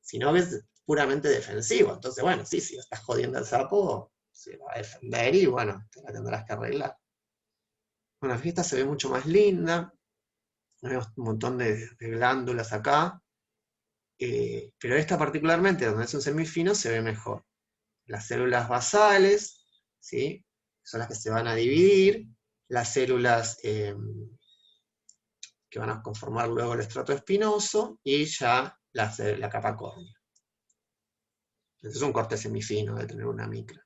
sino que es puramente defensivo. Entonces, bueno, sí, si estás jodiendo al sapo, se va a defender y bueno, te la tendrás que arreglar. Bueno, la fiesta se ve mucho más linda, tenemos un montón de glándulas acá, pero esta particularmente, donde es un semifino, se ve mejor. Las células basales, ¿sí? Son las que se van a dividir, las células que van a conformar luego el estrato espinoso, y ya la capa córnea. Entonces es un corte semifino de tener una micra.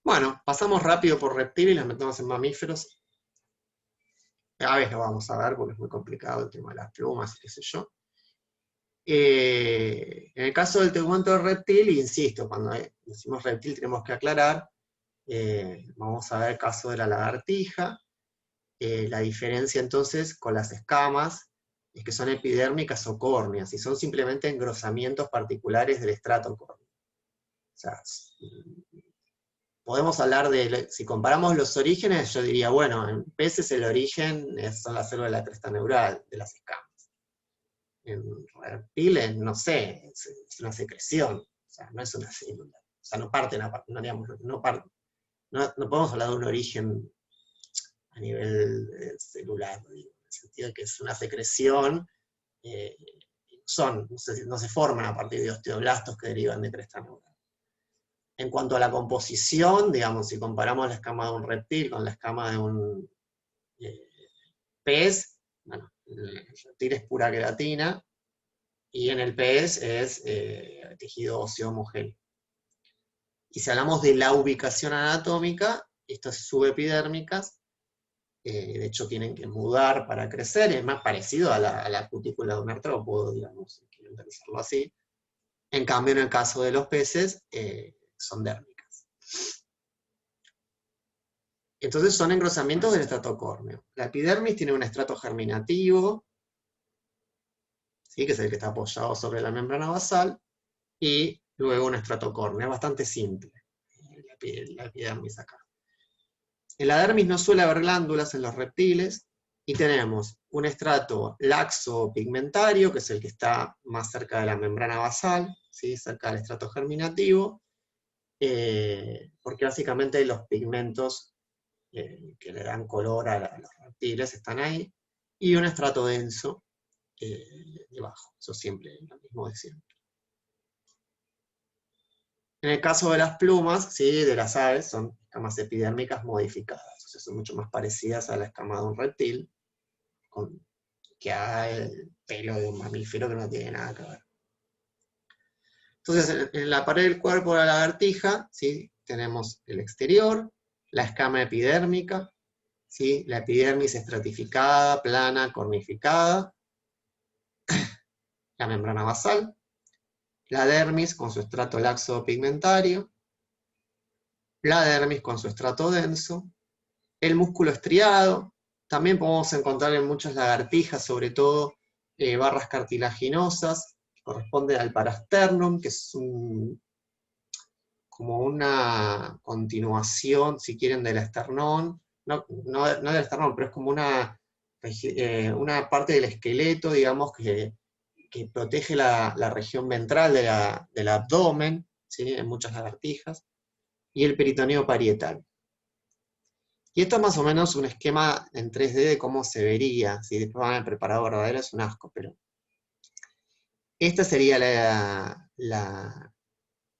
Bueno, pasamos rápido por reptiles y las metemos en mamíferos. Aves lo vamos a ver porque es muy complicado el tema de las plumas, qué sé yo. En el caso del tegumento del reptil, insisto, cuando decimos reptil tenemos que aclarar, vamos a ver el caso de la lagartija. La diferencia entonces con las escamas es que son epidérmicas o córneas, y son simplemente engrosamientos particulares del estrato córneo. O sea, podemos hablar de, si comparamos los orígenes, yo diría, bueno, en peces el origen son las células de la cresta neural, de las escamas. En reptiles, no sé, es una secreción, o sea, no es una célula. O sea, no parten, no, digamos, no podemos hablar de un origen a nivel celular, digo, en el sentido de que es una secreción, no se forman a partir de osteoblastos que derivan de cresta neural. En cuanto a la composición, digamos, si comparamos la escama de un reptil con la escama de un pez, bueno, el reptil es pura queratina, y en el pez es tejido óseo homogéneo. Y si hablamos de la ubicación anatómica, estas subepidérmicas, de hecho tienen que mudar para crecer, es más parecido a la cutícula de un artrópodo, digamos, si quieren pensarlo así. En cambio, en el caso de los peces, son dérmicas. Entonces son engrosamientos del estrato córneo. La epidermis tiene un estrato germinativo, ¿sí? Que es el que está apoyado sobre la membrana basal, y luego un estrato córneo, bastante simple, la epidermis acá. En la dermis no suele haber glándulas en los reptiles, y tenemos un estrato laxo pigmentario, que es el que está más cerca de la membrana basal, ¿sí? Cerca del estrato germinativo, porque básicamente los pigmentos que le dan color a los reptiles están ahí, y un estrato denso debajo, eso siempre es lo mismo de siempre. En el caso de las plumas, ¿sí? De las aves, son escamas epidérmicas modificadas, o sea, son mucho más parecidas a la escama de un reptil, que a el pelo de un mamífero, que no tiene nada que ver. Entonces, en la pared del cuerpo de la lagartija, ¿sí? Tenemos el exterior, la escama epidérmica, ¿sí? La epidermis estratificada, plana, cornificada, la membrana basal, la dermis con su estrato laxo pigmentario, la dermis con su estrato denso, el músculo estriado, también podemos encontrar en muchas lagartijas, sobre todo barras cartilaginosas, que corresponden al parasternum, que es como una continuación, si quieren, del esternón, no del esternón, pero es como una parte del esqueleto, digamos, que protege la región ventral del abdomen, ¿sí? En muchas lagartijas, y el peritoneo parietal. Y esto es más o menos un esquema en 3D de cómo se vería, si después van al preparador verdadero es un asco, pero esta sería la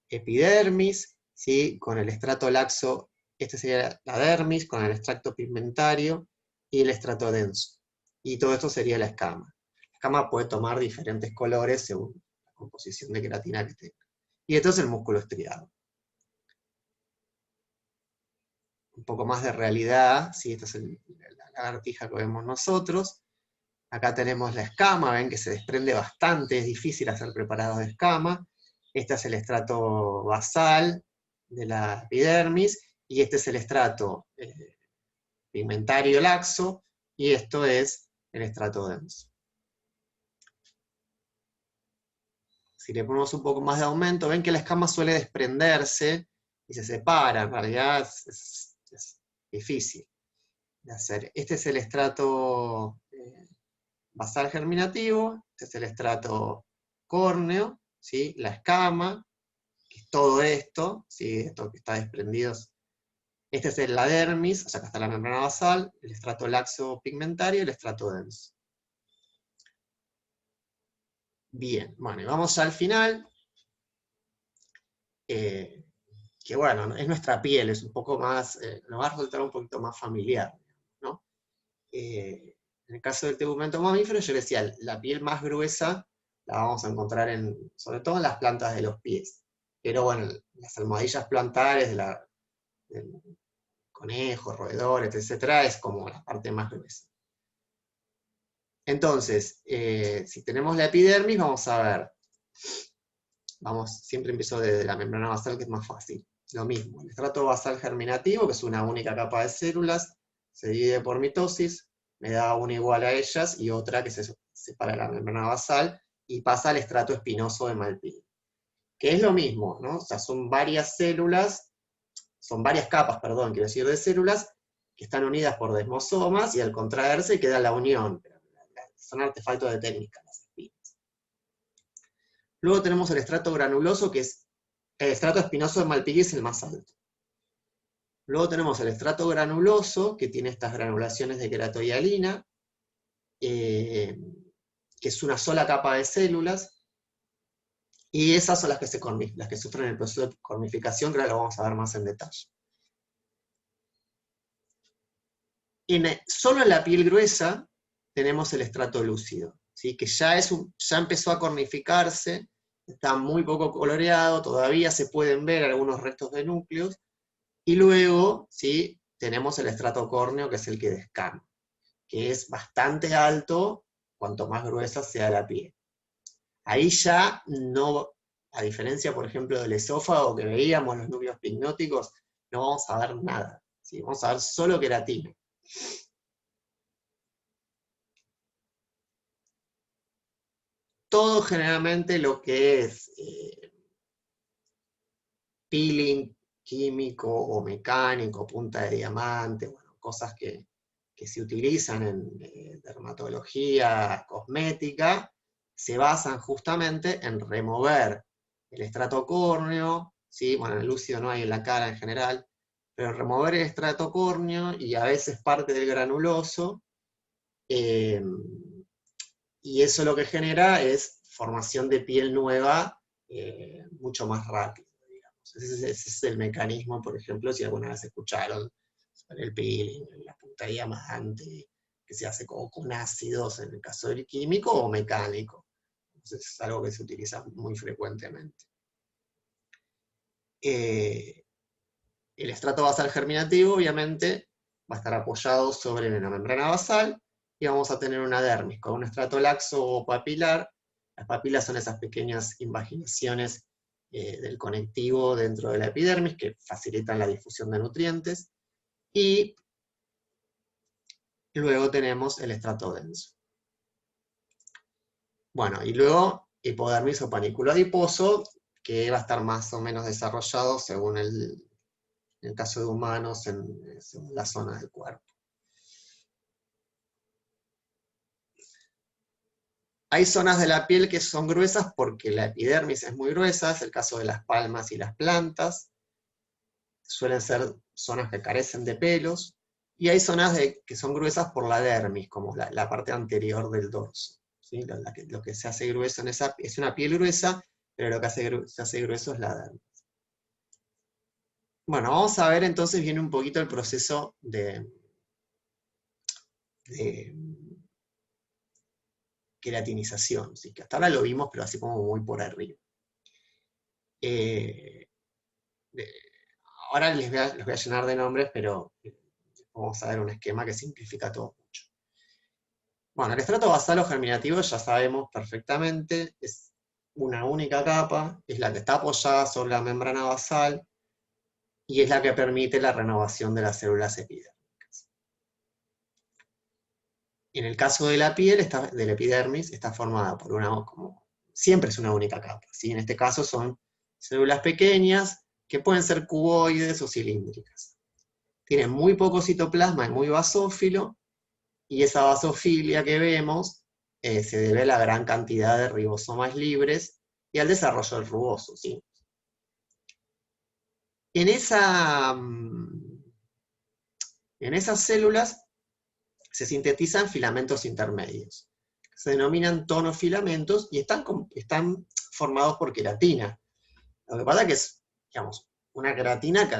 epidermis, ¿sí? Con el estrato laxo, esta sería la dermis, con el extracto pigmentario y el estrato denso. Y todo esto sería la escama. La escama puede tomar diferentes colores según la composición de queratina que tenga. Y esto es el músculo estriado. Un poco más de realidad, ¿sí? Esta es la lagartija que vemos nosotros. Acá tenemos la escama, ven que se desprende bastante, es difícil hacer preparados de escama. Este es el estrato basal de la epidermis, y este es el estrato pigmentario laxo, y esto es el estrato denso. Si le ponemos un poco más de aumento, ven que la escama suele desprenderse y se separa, en realidad es difícil de hacer. Este es el estrato basal germinativo, este es el estrato córneo, ¿sí? La escama, que es todo esto, ¿sí? Esto que está desprendido. Este es la dermis, o sea, acá está la membrana basal, el estrato laxo pigmentario y el estrato denso. Bien, bueno, y vamos ya al final, que bueno, es nuestra piel, es un poco más, nos va a resultar un poquito más familiar, ¿no? En el caso del tegumento mamífero, yo decía, la piel más gruesa la vamos a encontrar sobre todo en las plantas de los pies. Pero bueno, las almohadillas plantares del conejo, roedores, etc., es como la parte más gruesa. Entonces, si tenemos la epidermis, vamos a ver, siempre empiezo desde la membrana basal, que es más fácil. Lo mismo, el estrato basal germinativo, que es una única capa de células, se divide por mitosis, me da una igual a ellas, y otra que se separa de la membrana basal, y pasa al estrato espinoso de Malpighi. Que es lo mismo, ¿no? O sea, son varias capas, perdón, quiero decir, de células, que están unidas por desmosomas, y al contraerse queda la unión. Son artefactos de técnica, las espinas. Luego tenemos el estrato granuloso, que es el estrato espinoso de Malpighi, es el más alto. Luego tenemos el estrato granuloso, que tiene estas granulaciones de queratohialina, que es una sola capa de células, y esas son las que sufren el proceso de cornificación, que ahora lo vamos a ver más en detalle. Solo en la piel gruesa tenemos el estrato lúcido, ¿sí? Que ya empezó a cornificarse, está muy poco coloreado, todavía se pueden ver algunos restos de núcleos, y luego, ¿sí? Tenemos el estrato córneo, que es el que descama, que es bastante alto cuanto más gruesa sea la piel. Ahí ya no, a diferencia, por ejemplo, del esófago que veíamos, los núcleos pignóticos, no vamos a ver nada. ¿sí? Vamos a ver solo queratina. Todo generalmente lo que es peeling químico o mecánico, punta de diamante, bueno, cosas que se utilizan en dermatología cosmética, se basan justamente en remover el estrato córneo, ¿sí? Bueno, en el lúcido no hay en la cara en general, pero en remover el estrato córneo y a veces parte del granuloso, y eso lo que genera es formación de piel nueva mucho más rápido, digamos. Ese es el mecanismo, por ejemplo, si alguna vez escucharon sobre el peeling, la punta de diamante, que se hace con ácidos en el caso del químico o mecánico. Entonces es algo que se utiliza muy frecuentemente. El estrato basal germinativo, obviamente, va a estar apoyado sobre la membrana basal, y vamos a tener una dermis con un estrato laxo o papilar. Las papilas son esas pequeñas invaginaciones del conectivo dentro de la epidermis que facilitan la difusión de nutrientes, y luego tenemos el estrato denso. Bueno, y luego hipodermis o panículo adiposo, que va a estar más o menos desarrollado según en el caso de humanos, según la zona del cuerpo. Hay zonas de la piel que son gruesas porque la epidermis es muy gruesa, es el caso de las palmas y las plantas. Suelen ser zonas que carecen de pelos, y hay zonas que son gruesas por la dermis, como la parte anterior del dorso, ¿sí? Lo que se hace grueso en esa es una piel gruesa, pero lo que se hace grueso es la dermis. Bueno, vamos a ver entonces viene un poquito el proceso de queratinización, ¿sí? Que hasta ahora lo vimos, pero así como muy por arriba. Ahora les voy a llenar de nombres, pero vamos a ver un esquema que simplifica todo mucho. Bueno, el estrato basal o germinativo ya sabemos perfectamente, es una única capa, es la que está apoyada sobre la membrana basal, y es la que permite la renovación de las células epidérmicas. En el caso de la piel, de la epidermis, está formada por siempre es una única capa, ¿sí? En este caso son células pequeñas, que pueden ser cuboides o cilíndricas. Tienen muy poco citoplasma, es muy basófilo, y esa basofilia que vemos se debe a la gran cantidad de ribosomas libres y al desarrollo del rugoso, ¿sí? En esas células se sintetizan filamentos intermedios. Se denominan tonofilamentos y están formados por queratina. Lo que pasa es que es, digamos, una queratina que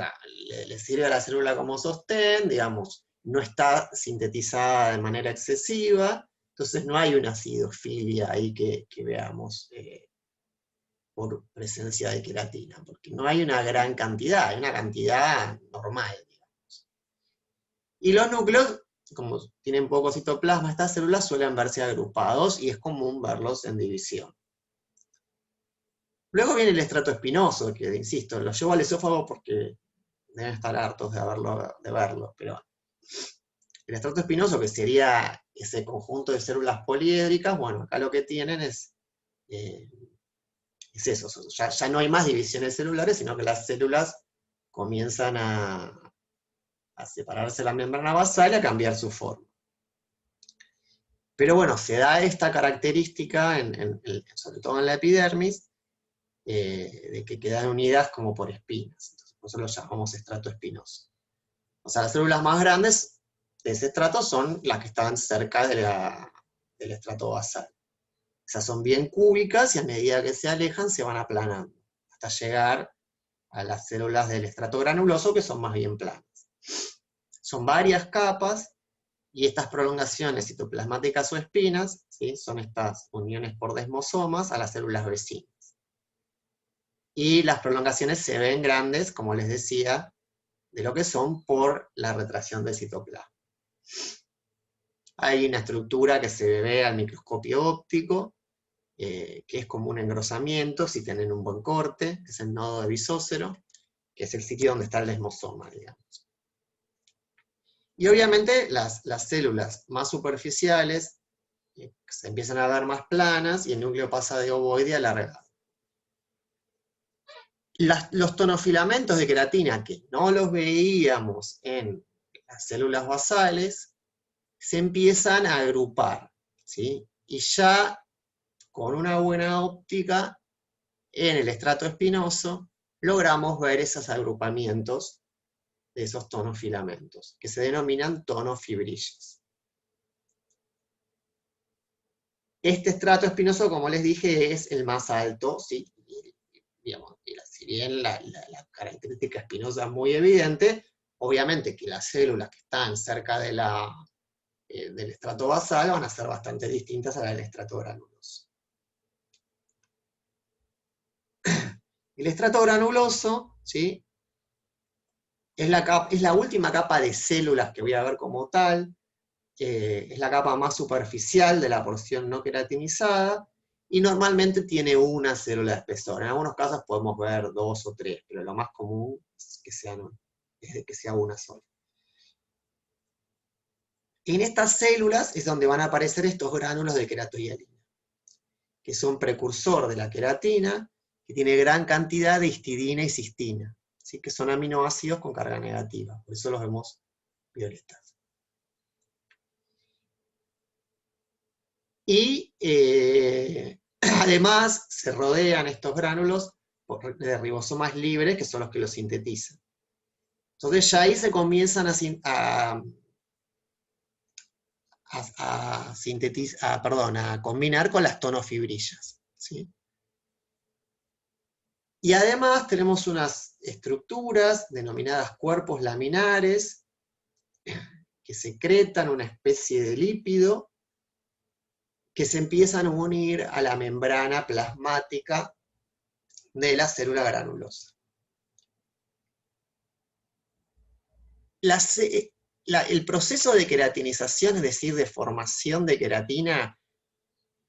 le sirve a la célula como sostén, digamos, no está sintetizada de manera excesiva, entonces no hay una acidofilia ahí que veamos por presencia de queratina, porque no hay una gran cantidad, hay una cantidad normal, digamos. Y los núcleos, como tienen poco citoplasma, estas células suelen verse agrupados y es común verlos en división. Luego viene el estrato espinoso, que insisto, lo llevo al esófago porque deben estar hartos de verlo, pero el estrato espinoso, que sería ese conjunto de células poliédricas, bueno, acá lo que tienen es eso, ya no hay más divisiones celulares, sino que las células comienzan a separarse de la membrana basal y a cambiar su forma. Pero bueno, se da esta característica, sobre todo en la epidermis, de que quedan unidas como por espinas. Entonces, por eso lo llamamos estrato espinoso. O sea, las células más grandes de ese estrato son las que están cerca del estrato basal. Esas son bien cúbicas y a medida que se alejan se van aplanando, hasta llegar a las células del estrato granuloso, que son más bien planas. Son varias capas, y estas prolongaciones citoplasmáticas o espinas, ¿sí? Son estas uniones por desmosomas a las células vecinas. Y las prolongaciones se ven grandes, como les decía, de lo que son por la retracción del citoplasma. Hay una estructura que se ve al microscopio óptico, que es como un engrosamiento, si tienen un buen corte, que es el nodo de bisócero, que es el sitio donde está el desmosoma, digamos. Y obviamente las células más superficiales se empiezan a ver más planas y el núcleo pasa de ovoide a alargado. Los tonofilamentos de queratina, que no los veíamos en las células basales, se empiezan a agrupar, ¿sí? Y ya con una buena óptica, en el estrato espinoso, logramos ver esos agrupamientos de esos tonofilamentos, que se denominan tonofibrillas. Este estrato espinoso, como les dije, es el más alto, ¿sí? Digamos, si bien la característica espinosa es muy evidente, obviamente que las células que están cerca de del estrato basal van a ser bastante distintas a la del estrato granuloso. El estrato granuloso, ¿sí? Es la última capa de células que voy a ver como tal, es la capa más superficial de la porción no queratinizada, y normalmente tiene una célula de espesor. En algunos casos podemos ver 2 o 3, pero lo más común es que sea una sola. En estas células es donde van a aparecer estos gránulos de queratohialina, que son precursor de la queratina, que tiene gran cantidad de histidina y cistina, ¿sí? Que son aminoácidos con carga negativa, por eso los vemos violetas. Y además se rodean estos gránulos de ribosomas libres, que son los que los sintetizan. Entonces ya ahí se comienzan a combinar con las tonofibrillas, ¿sí? Y además tenemos unas estructuras denominadas cuerpos laminares que secretan una especie de lípido que se empiezan a unir a la membrana plasmática de la célula granulosa. El proceso de queratinización, es decir, de formación de queratina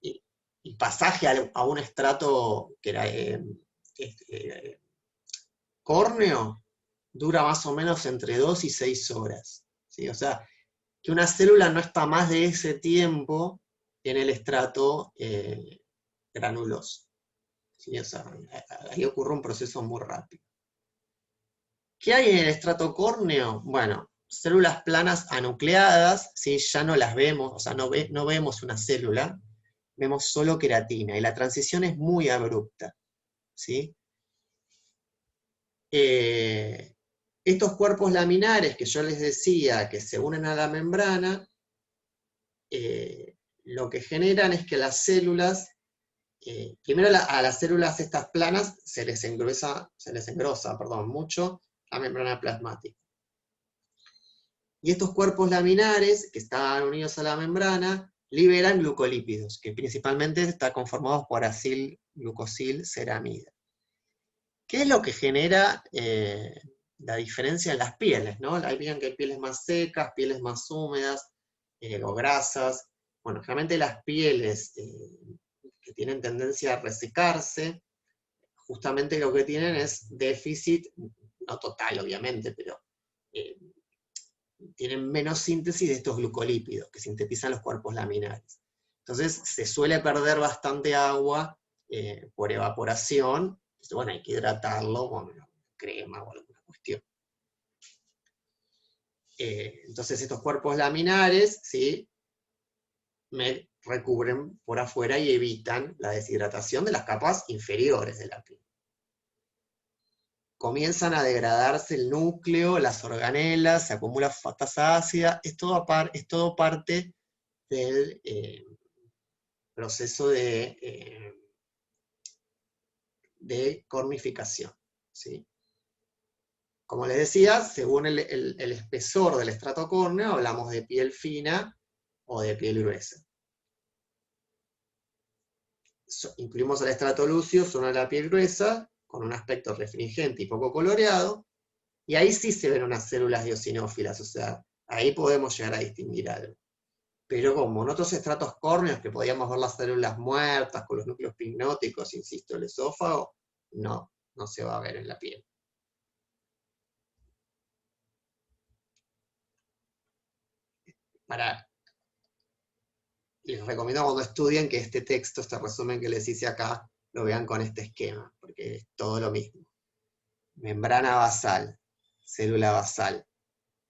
y pasaje a un estrato córneo, dura más o menos entre 2 y 6 horas. ¿Sí? O sea, que una célula no está más de ese tiempo en el estrato granuloso. ¿Sí? O sea, ahí ocurre un proceso muy rápido. ¿Qué hay en el estrato córneo? Bueno, células planas anucleadas, ¿sí? Ya no las vemos, o sea, no vemos una célula, vemos solo queratina, y la transición es muy abrupta, ¿sí? Estos cuerpos laminares que yo les decía que se unen a la membrana, lo que generan es que las células, primero a las células estas planas se les engrosa mucho la membrana plasmática. Y estos cuerpos laminares, que están unidos a la membrana, liberan glucolípidos, que principalmente están conformados por acil-glucosilceramida. ¿Qué es lo que genera la diferencia en las pieles? ¿No? Ahí ven que hay pieles más secas, pieles más húmedas, o grasas. Bueno, generalmente las pieles que tienen tendencia a resecarse, justamente lo que tienen es déficit, no total obviamente, pero tienen menos síntesis de estos glucolípidos que sintetizan los cuerpos laminares. Entonces se suele perder bastante agua por evaporación. Entonces, bueno, hay que hidratarlo con crema o alguna cuestión. Entonces estos cuerpos laminares, ¿sí? Me recubren por afuera y evitan la deshidratación de las capas inferiores de la piel. Comienzan a degradarse el núcleo, las organelas, se acumula fosfatasa ácida, es todo parte del proceso de cornificación, ¿sí? Como les decía, según el espesor del estrato córneo, hablamos de piel fina o de piel gruesa. Incluimos el estrato lúcido, zona de la piel gruesa, con un aspecto refringente y poco coloreado, y ahí sí se ven unas células eosinófilas, o sea, ahí podemos llegar a distinguir algo. Pero como en otros estratos córneos que podíamos ver las células muertas con los núcleos pignóticos, insisto, el esófago, no se va a ver en la piel. les recomiendo cuando estudien que este texto, este resumen que les hice acá, lo vean con este esquema, porque es todo lo mismo. Membrana basal, célula basal.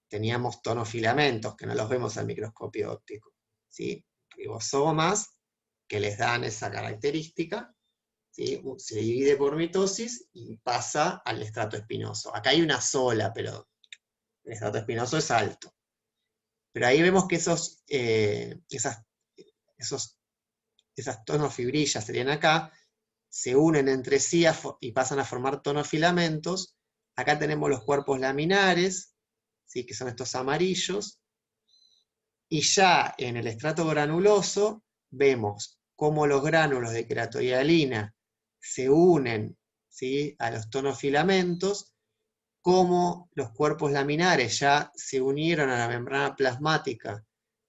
Teníamos tonofilamentos, que no los vemos al microscopio óptico, ¿sí? Ribosomas, que les dan esa característica, ¿sí? Se divide por mitosis y pasa al estrato espinoso. Acá hay una sola, pero el estrato espinoso es alto. Pero ahí vemos que esas tonofibrillas serían acá, se unen entre sí y pasan a formar tonofilamentos. Acá tenemos los cuerpos laminares, ¿sí? Que son estos amarillos, y ya en el estrato granuloso vemos cómo los gránulos de queratohialina se unen, ¿sí? A los tonofilamentos, cómo los cuerpos laminares ya se unieron a la membrana plasmática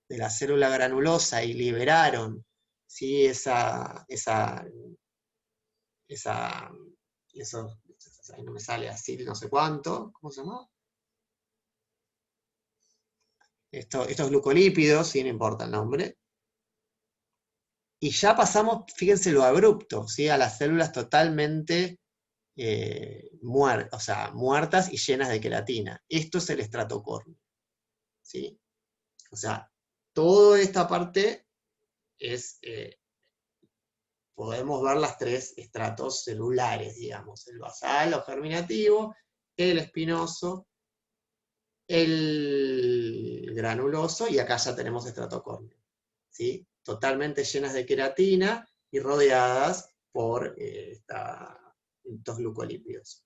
de la célula granulosa y liberaron, ¿sí? Ahí no me sale así, no sé cuánto, ¿cómo se llama? Estos glucolípidos, sí, no importa el nombre. Y ya pasamos, fíjense lo abrupto, ¿sí? A las células totalmente muertas y llenas de queratina. Esto es el estrato córneo, ¿sí? O sea, toda esta parte es, podemos ver las tres estratos celulares, digamos, el basal o germinativo, el espinoso, el granuloso, y acá ya tenemos estrato córneo, ¿sí? Totalmente llenas de queratina y rodeadas por estos glucolípidos.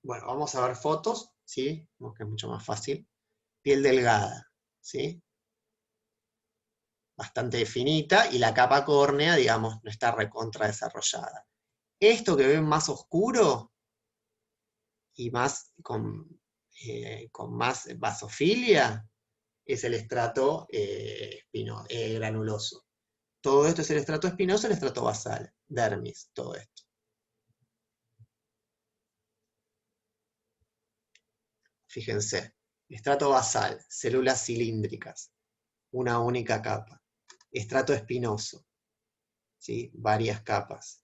Bueno, vamos a ver fotos, ¿sí? Que es mucho más fácil. Piel delgada, ¿sí? Bastante finita, y la capa córnea, digamos, no está recontra desarrollada. Esto que ven más oscuro y más con más basofilia es el estrato granuloso. Todo esto es el estrato espinoso, el estrato basal, dermis, todo esto. Fíjense, estrato basal, células cilíndricas, una única capa. Estrato espinoso, ¿sí? Varias capas.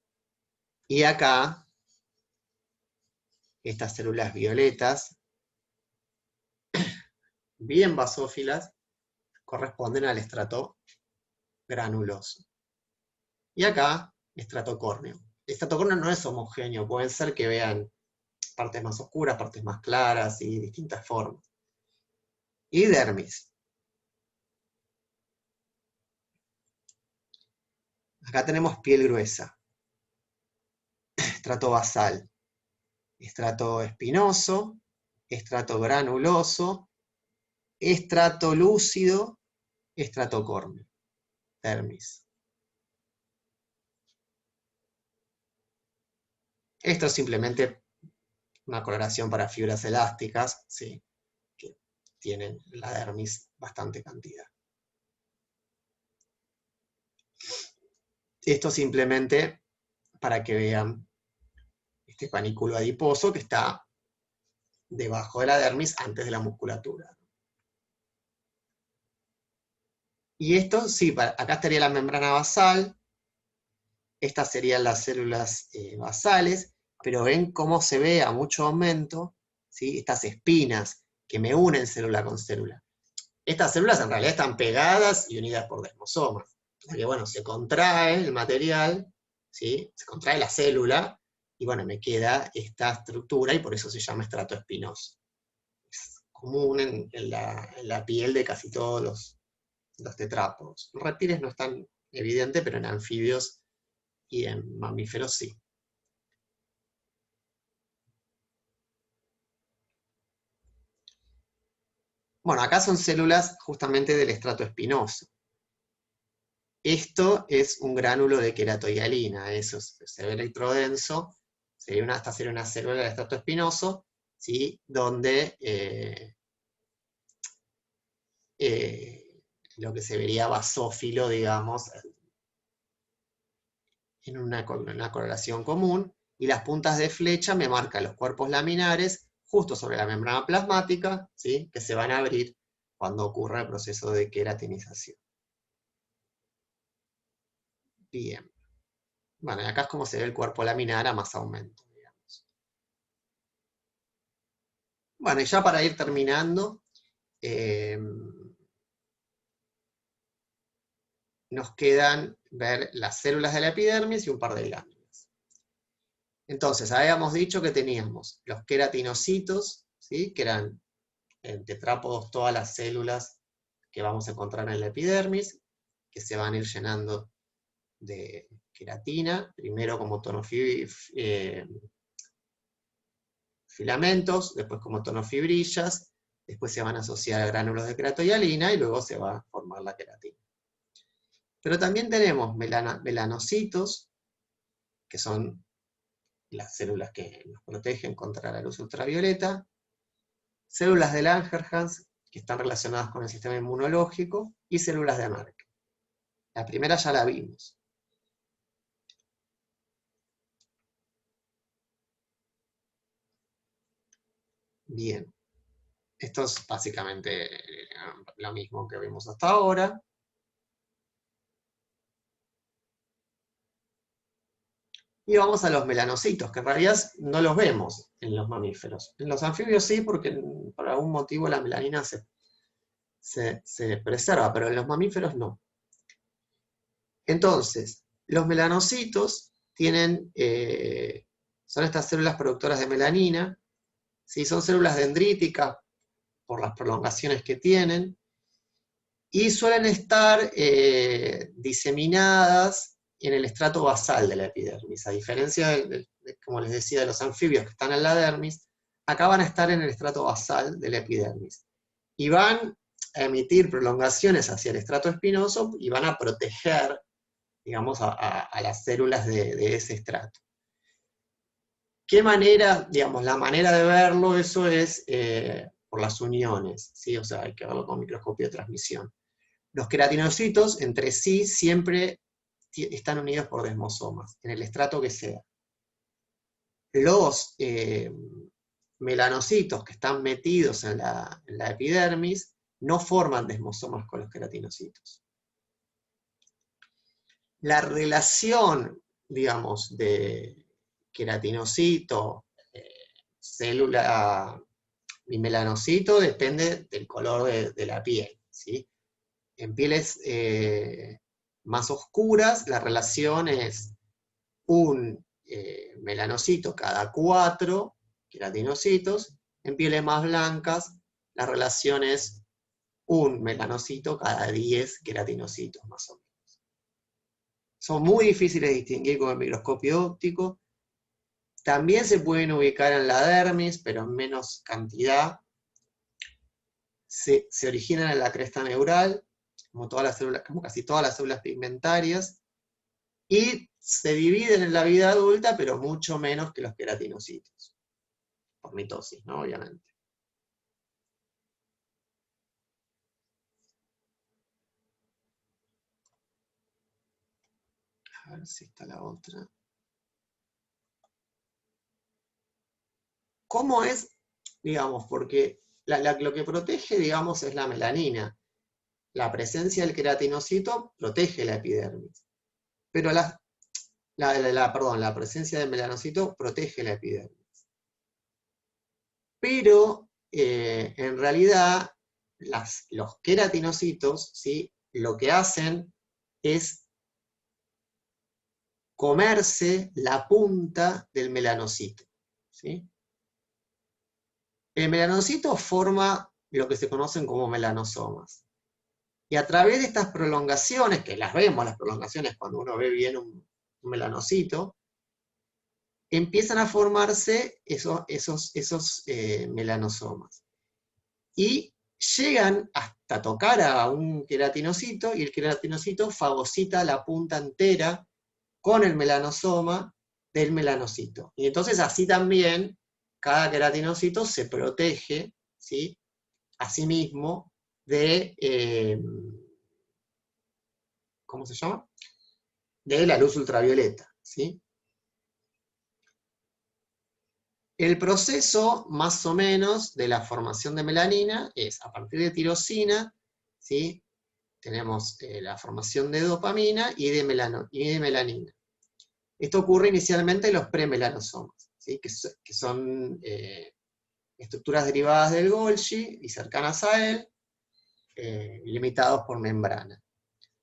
Y acá, estas células violetas, bien basófilas, corresponden al estrato granuloso. Y acá, estrato córneo. El estrato córneo no es homogéneo, pueden ser que vean partes más oscuras, partes más claras y distintas formas. Y dermis. Acá tenemos piel gruesa, estrato basal, estrato espinoso, estrato granuloso, estrato lúcido, estrato córneo, dermis. Esto es simplemente una coloración para fibras elásticas, ¿sí? Que tienen la dermis bastante cantidad. Esto simplemente para que vean este panículo adiposo que está debajo de la dermis antes de la musculatura. Y esto, sí, acá estaría la membrana basal, estas serían las células basales, pero ven cómo se ve a mucho aumento, ¿sí? Estas espinas que me unen célula con célula. Estas células en realidad están pegadas y unidas por desmosomas. Porque bueno, se contrae el material, ¿sí? Se contrae la célula, y bueno, me queda esta estructura, y por eso se llama estrato espinoso. Es común en la piel de casi todos los tetrápodos. En reptiles no es tan evidente, pero en anfibios y en mamíferos sí. Bueno, acá son células justamente del estrato espinoso. Esto es un gránulo de queratohialina, eso se ve electrodenso, esta sería una célula del estrato espinoso, ¿sí? Donde lo que se vería basófilo, digamos, en una coloración común, y las puntas de flecha me marcan los cuerpos laminares justo sobre la membrana plasmática, ¿sí? Que se van a abrir cuando ocurra el proceso de queratinización. Bien. Bueno, y acá es como se ve el cuerpo laminar a más aumento, digamos. Bueno, y ya para ir terminando, nos quedan ver las células de la epidermis y un par de glándulas. Entonces, habíamos dicho que teníamos los queratinocitos, ¿sí? Que eran en tetrápodos todas las células que vamos a encontrar en la epidermis, que se van a ir llenando de queratina, primero como filamentos, después como tonofibrillas, después se van a asociar a gránulos de queratohialina y luego se va a formar la queratina. Pero también tenemos melanocitos, que son las células que nos protegen contra la luz ultravioleta, células de Langerhans, que están relacionadas con el sistema inmunológico, y células de Merck. La primera ya la vimos. Bien, esto es básicamente lo mismo que vimos hasta ahora. Y vamos a los melanocitos, que en realidad no los vemos en los mamíferos. En los anfibios sí, porque por algún motivo la melanina se preserva, pero en los mamíferos no. Entonces, los melanocitos son estas células productoras de melanina, ¿sí? Son células dendríticas por las prolongaciones que tienen, y suelen estar diseminadas en el estrato basal de la epidermis. A diferencia como les decía, de los anfibios que están en la dermis, acá van a estar en el estrato basal de la epidermis. Y van a emitir prolongaciones hacia el estrato espinoso y van a proteger, digamos, a las células de ese estrato. ¿Qué manera? Digamos, la manera de verlo, eso es por las uniones, ¿sí? O sea, hay que verlo con microscopio de transmisión. Los queratinocitos entre sí siempre están unidos por desmosomas, en el estrato que sea. Los melanocitos que están metidos en la epidermis no forman desmosomas con los queratinocitos. La relación, digamos, de queratinocito, célula y melanocito depende del color de la piel, ¿sí? En pieles más oscuras, la relación es un melanocito cada 4 queratinocitos. En pieles más blancas, la relación es un melanocito cada 10 queratinocitos, más o menos. Son muy difíciles de distinguir con el microscopio óptico. También se pueden ubicar en la dermis, pero en menos cantidad. Se originan en la cresta neural, como casi todas las células pigmentarias, y se dividen en la vida adulta, pero mucho menos que los queratinocitos, por mitosis, ¿no? Obviamente. A ver si está la otra. ¿Cómo es? Digamos, porque lo que protege, digamos, es la melanina. La presencia del queratinocito protege la epidermis. Pero la presencia del melanocito protege la epidermis. Pero en realidad los queratinocitos, ¿sí? Lo que hacen es comerse la punta del melanocito, ¿sí? El melanocito forma lo que se conocen como melanosomas. Y a través de estas prolongaciones, que las vemos, las prolongaciones cuando uno ve bien un melanocito, empiezan a formarse esos melanosomas. Y llegan hasta tocar a un queratinocito, y el queratinocito fagocita la punta entera con el melanosoma del melanocito. Y entonces así también cada queratinocito se protege, ¿sí? A sí mismo de, ¿cómo se llama? De la luz ultravioleta, ¿sí? El proceso, más o menos, de la formación de melanina es a partir de tirosina, ¿sí? Tenemos la formación de dopamina y de melanina. Esto ocurre inicialmente en los premelanosomas, ¿sí? que son estructuras derivadas del Golgi y cercanas a él, limitados por membrana.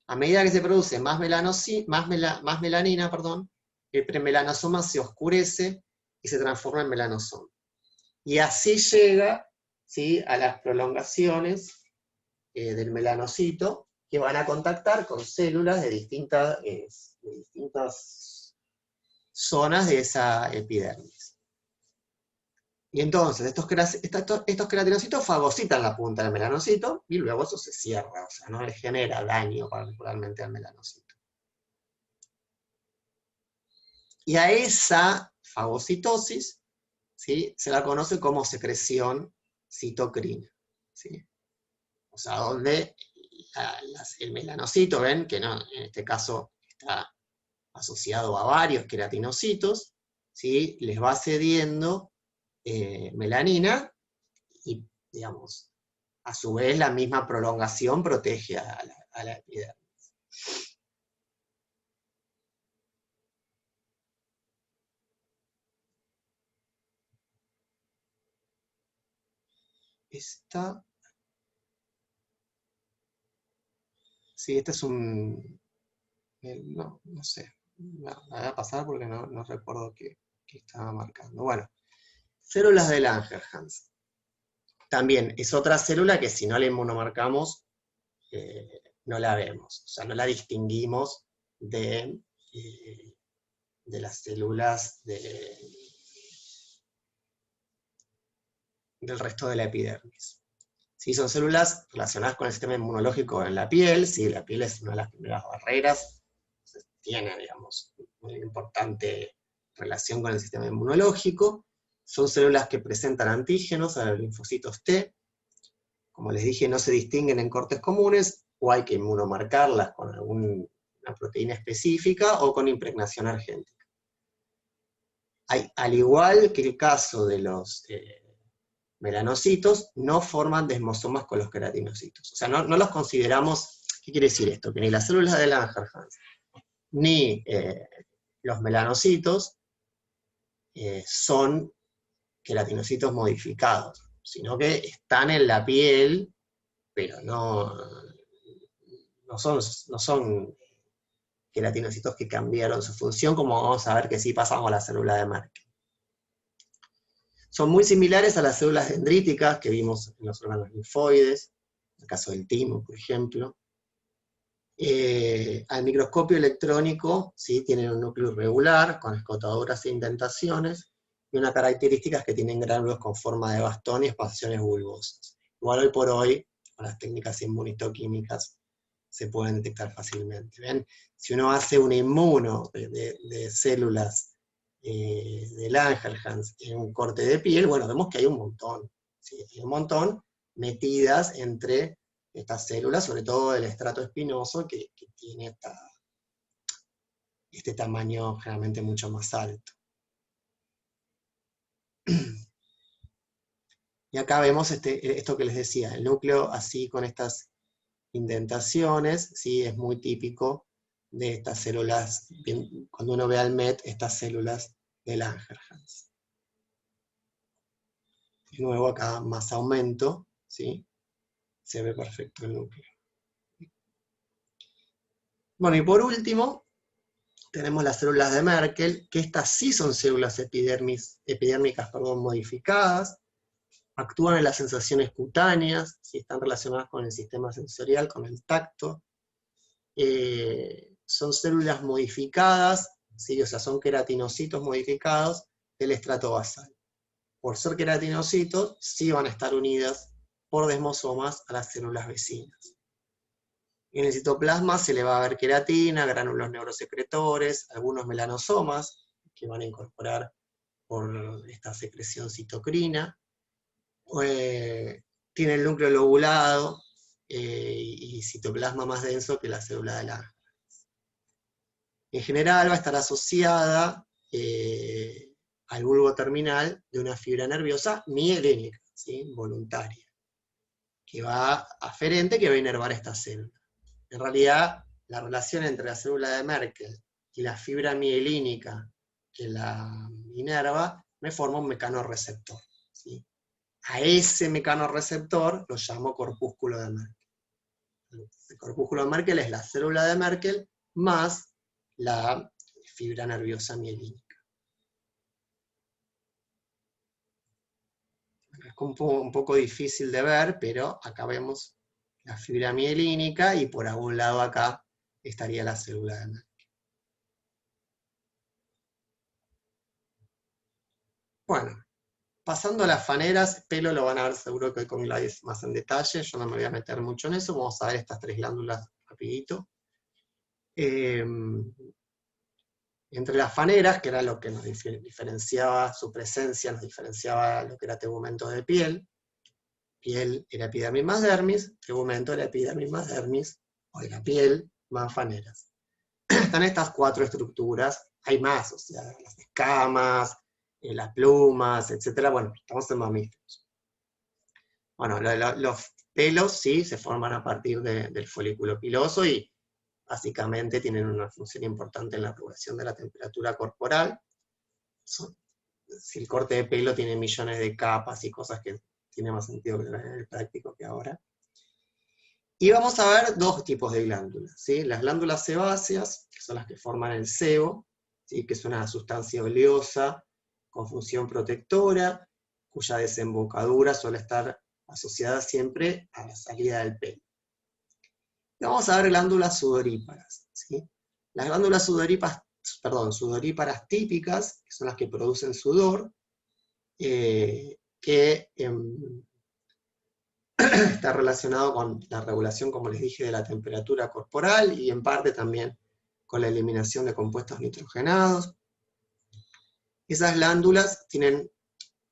A medida que se produce más melanina, el premelanosoma se oscurece y se transforma en melanosoma. Y así llega, ¿sí?, a las prolongaciones del melanocito, que van a contactar con células de distintas zonas de esa epidermis. Y entonces estos queratinocitos fagocitan la punta del melanocito y luego eso se cierra, o sea, no le genera daño particularmente al melanocito. Y a esa fagocitosis, ¿sí?, se la conoce como secreción citocrina, ¿sí? O sea, donde el melanocito, ven que no, en este caso está asociado a varios queratinocitos, ¿sí?, les va cediendo melanina y, digamos, a su vez la misma prolongación protege a la epidermis. Sí, este es un... no sé, la voy a pasar porque no recuerdo qué estaba marcando. Bueno, células de Langerhans. También es otra célula que si no la inmunomarcamos, no la vemos, o sea, no la distinguimos de las células del resto de la epidermis. ¿Sí? Son células relacionadas con el sistema inmunológico en la piel, ¿sí? La piel es una de las primeras barreras, tiene, digamos, una importante relación con el sistema inmunológico. Son células que presentan antígenos a los linfocitos T. Como les dije, no se distinguen en cortes comunes, o hay que inmunomarcarlas con alguna proteína específica o con impregnación argénica. Al igual que el caso de los melanocitos, no forman desmosomas con los queratinocitos. O sea, no los consideramos. ¿Qué quiere decir esto? Que ni las células de Langerhans, ni los melanocitos son queratinocitos modificados, sino que están en la piel, pero no son queratinocitos que cambiaron su función, como vamos a ver que sí pasa con la célula de Merkel. Son muy similares a las células dendríticas que vimos en los órganos linfoides, en el caso del timo, por ejemplo. Al microscopio electrónico, ¿sí?, tienen un núcleo irregular, con escotaduras e indentaciones, y una característica es que tienen gránulos con forma de bastón y expansiones bulbosas. Igual hoy por hoy, con las técnicas inmunistoquímicas, se pueden detectar fácilmente. ¿Ven? Si uno hace un inmuno de células de Langerhans en un corte de piel, bueno, vemos que hay un montón, ¿sí? Hay un montón metidas entre estas células, sobre todo el estrato espinoso, que tiene este tamaño generalmente mucho más alto. Y acá vemos esto que les decía, el núcleo así con estas indentaciones, ¿sí?, es muy típico de estas células, cuando uno ve al MET, estas células de Langerhans. De nuevo acá más aumento, ¿sí?, se ve perfecto el núcleo. Bueno, y por último, tenemos las células de Merkel, que estas sí son células epidérmicas modificadas, actúan en las sensaciones cutáneas, ¿sí?, están relacionadas con el sistema sensorial, con el tacto. Son células modificadas, ¿sí?, o sea, son queratinocitos modificados del estrato basal. Por ser queratinocitos, sí van a estar unidas por desmosomas a las células vecinas. En el citoplasma se le va a ver queratina, gránulos neurosecretores, algunos melanosomas que van a incorporar por esta secreción citocrina. Tiene el núcleo lobulado y citoplasma más denso que la célula de Langerhans. En general va a estar asociada al bulbo terminal de una fibra nerviosa mielínica, ¿sí? Voluntaria, que va aferente, que va a inervar esta célula. En realidad, la relación entre la célula de Merkel y la fibra mielínica que la inerva me forma un mecanorreceptor, ¿sí? A ese mecanorreceptor lo llamo corpúsculo de Merkel. El corpúsculo de Merkel es la célula de Merkel más la fibra nerviosa mielínica. Es un poco difícil de ver, pero acá vemos la fibra mielínica y por algún lado acá estaría la célula de Merkel. Bueno, pasando a las faneras, pelo lo van a ver seguro que hoy con Gladys más en detalle, yo no me voy a meter mucho en eso, vamos a ver estas tres glándulas rapidito. Entre las faneras, que era lo que nos diferenciaba su presencia, nos diferenciaba lo que era tegumento de piel era epidermis más dermis, tegumento era epidermis más dermis, o de la piel más faneras. Están estas cuatro estructuras, hay más, o sea, las escamas, las plumas, etc. Bueno, estamos en mamíferos. Bueno, los pelos sí se forman a partir del folículo piloso y básicamente tienen una función importante en la regulación de la temperatura corporal. Si el corte de pelo tiene millones de capas y cosas que tiene más sentido en el práctico que ahora. Y vamos a ver dos tipos de glándulas, ¿sí? Las glándulas sebáceas, que son las que forman el sebo, ¿sí? Que es una sustancia oleosa con función protectora, cuya desembocadura suele estar asociada siempre a la salida del pelo. Y vamos a ver glándulas sudoríparas, ¿sí? Las glándulas sudoríparas típicas, que son las que producen sudor, que está relacionado con la regulación, como les dije, de la temperatura corporal y en parte también con la eliminación de compuestos nitrogenados. Esas glándulas tienen,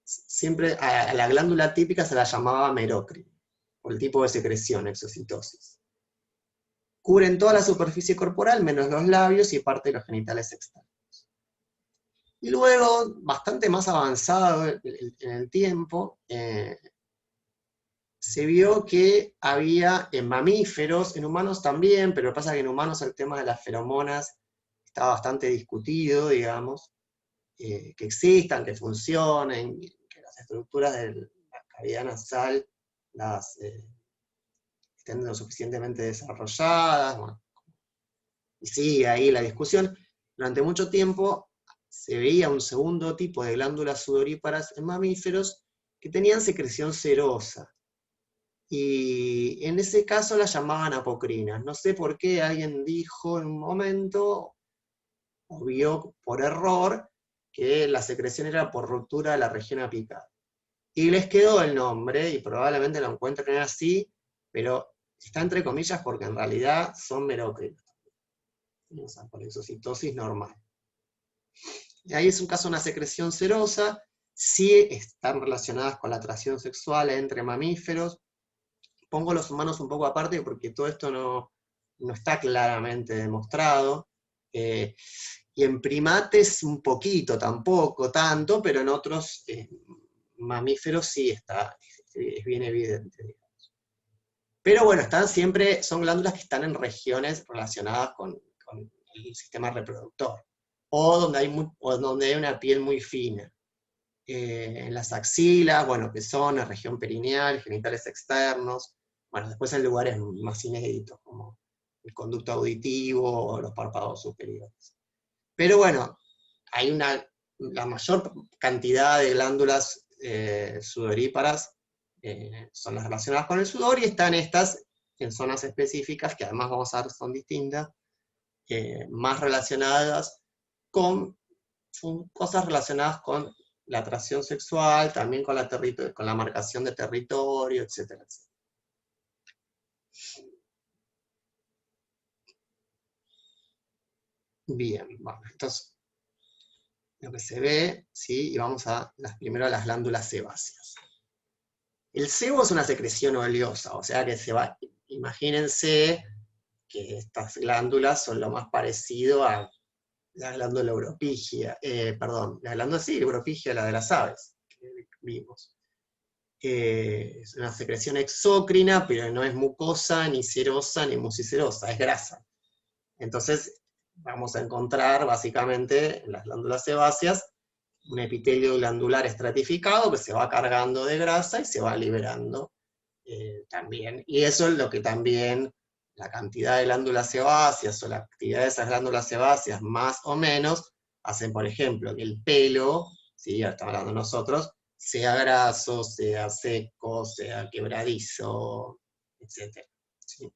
siempre a la glándula típica se la llamaba merócrino, por el tipo de secreción, exocitosis. Cubren toda la superficie corporal, menos los labios y parte de los genitales externos. Y luego, bastante más avanzado en el tiempo, se vio que había en mamíferos, en humanos también, pero lo que pasa es que en humanos el tema de las feromonas está bastante discutido, digamos, que existan, que funcionen, que las estructuras de la cavidad nasal estén lo suficientemente desarrolladas, bueno, y sigue ahí la discusión. Durante mucho tiempo se veía un segundo tipo de glándulas sudoríparas en mamíferos que tenían secreción serosa. Y en ese caso las llamaban apocrinas. No sé por qué alguien dijo en un momento, o vio por error, que la secreción era por ruptura de la región apical. Y les quedó el nombre, y probablemente lo encuentren así, pero está entre comillas porque en realidad son merócrinos. O sea, por exocitosis normal. Y ahí es un caso de una secreción serosa, sí están relacionadas con la atracción sexual entre mamíferos. Pongo los humanos un poco aparte porque todo esto no está claramente demostrado. Y en primates un poquito, tampoco tanto, pero en otros mamíferos sí es bien evidente, digamos. Pero bueno, son glándulas que están en regiones relacionadas con el sistema reproductor, o donde hay una piel muy fina. En las axilas, bueno, pezones, región perineal, genitales externos, bueno, después en lugares más inéditos, como el conducto auditivo o los párpados superiores. Pero bueno, la mayor cantidad de glándulas sudoríparas son las relacionadas con el sudor, y están estas en zonas específicas, que además vamos a ver son distintas, más relacionadas con cosas relacionadas con la atracción sexual, también con la marcación de territorio, etcétera, etcétera. Bien, bueno, entonces lo que se ve, ¿sí? Y vamos primero a las glándulas sebáceas. El sebo es una secreción oleosa, o sea que imagínense que estas glándulas son lo más parecido a la glándula uropigia, perdón, la glándula sí, uropigia, la de las aves, que vimos. Es una secreción exócrina, pero no es mucosa, ni serosa, ni mucicerosa, es grasa. Entonces, vamos a encontrar básicamente en las glándulas sebáceas un epitelio glandular estratificado que se va cargando de grasa y se va liberando también. Y eso es lo que también la cantidad de glándulas sebáceas o la actividad de esas glándulas sebáceas más o menos hacen, por ejemplo, que el pelo, ¿sí? Ya estamos hablando nosotros, sea graso, sea seco, sea quebradizo, etc. ¿Sí?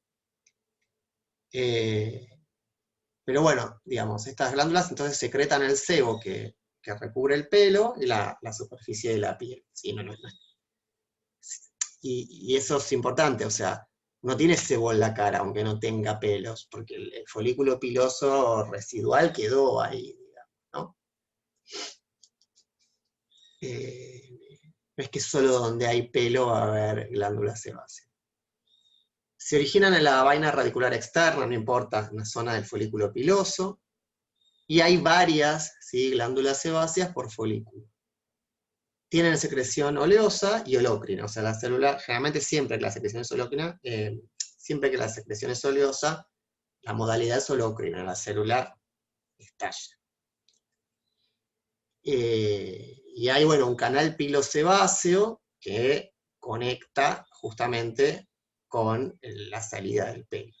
Pero bueno, digamos, estas glándulas entonces secretan el sebo que recubre el pelo y la superficie de la piel. ¿Sí? Y eso es importante, o sea, no tiene sebo en la cara, aunque no tenga pelos, porque el folículo piloso residual quedó ahí, digamos, ¿no? No es que solo donde hay pelo va a haber glándulas sebáceas. Se originan en la vaina radicular externa, no importa, en la zona del folículo piloso, y hay varias, ¿sí?, glándulas sebáceas por folículo. Tienen secreción oleosa y holócrina, o sea, la célula, generalmente siempre que la secreción es oleocrina, siempre que la secreción es oleosa, la modalidad es holócrina, la célula estalla. Y hay, bueno, un canal pilosebáceo que conecta justamente con la salida del pelo.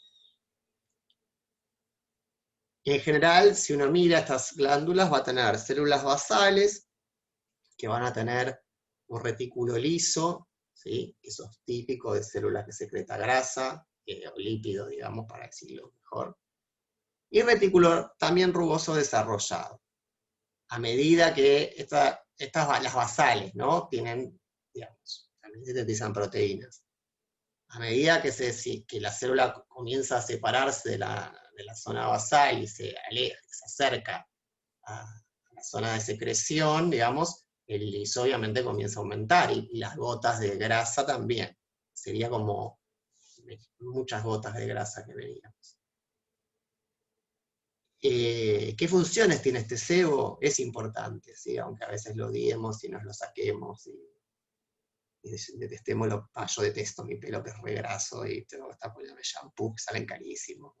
En general, si uno mira estas glándulas, va a tener células basales, que van a tener un retículo liso, ¿sí? Eso es típico de células que secreta grasa, o lípido, digamos, para decirlo mejor. Y retículo también rugoso desarrollado. A medida que las basales, ¿no? Tienen, digamos, también sintetizan proteínas. A medida que la célula comienza a separarse de la zona basal y se aleja, se acerca a la zona de secreción, digamos, el liso obviamente comienza a aumentar y las gotas de grasa también. Sería como muchas gotas de grasa que veríamos. ¿Qué funciones tiene este sebo? Es importante, ¿sí? Aunque a veces lo odiemos y nos lo saquemos y detestémoslo. Yo detesto mi pelo que es re graso y tengo que estar poniéndome shampoo que salen carísimos.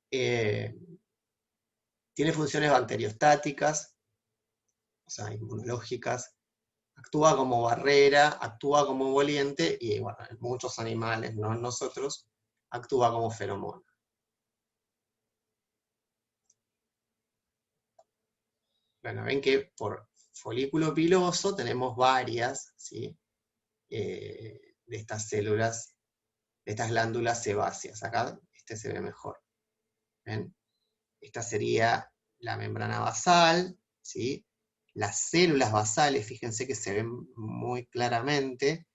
Tiene funciones bacteriostáticas, o sea, inmunológicas. Actúa como barrera, actúa como emoliente y, bueno, en muchos animales, no en nosotros, actúa como feromona. Bueno, ven que por folículo piloso tenemos varias, ¿sí?, de estas células, de estas glándulas sebáceas. Acá se ve mejor. ¿Ven? Esta sería la membrana basal, ¿sí? Las células basales, fíjense que se ven muy claramente,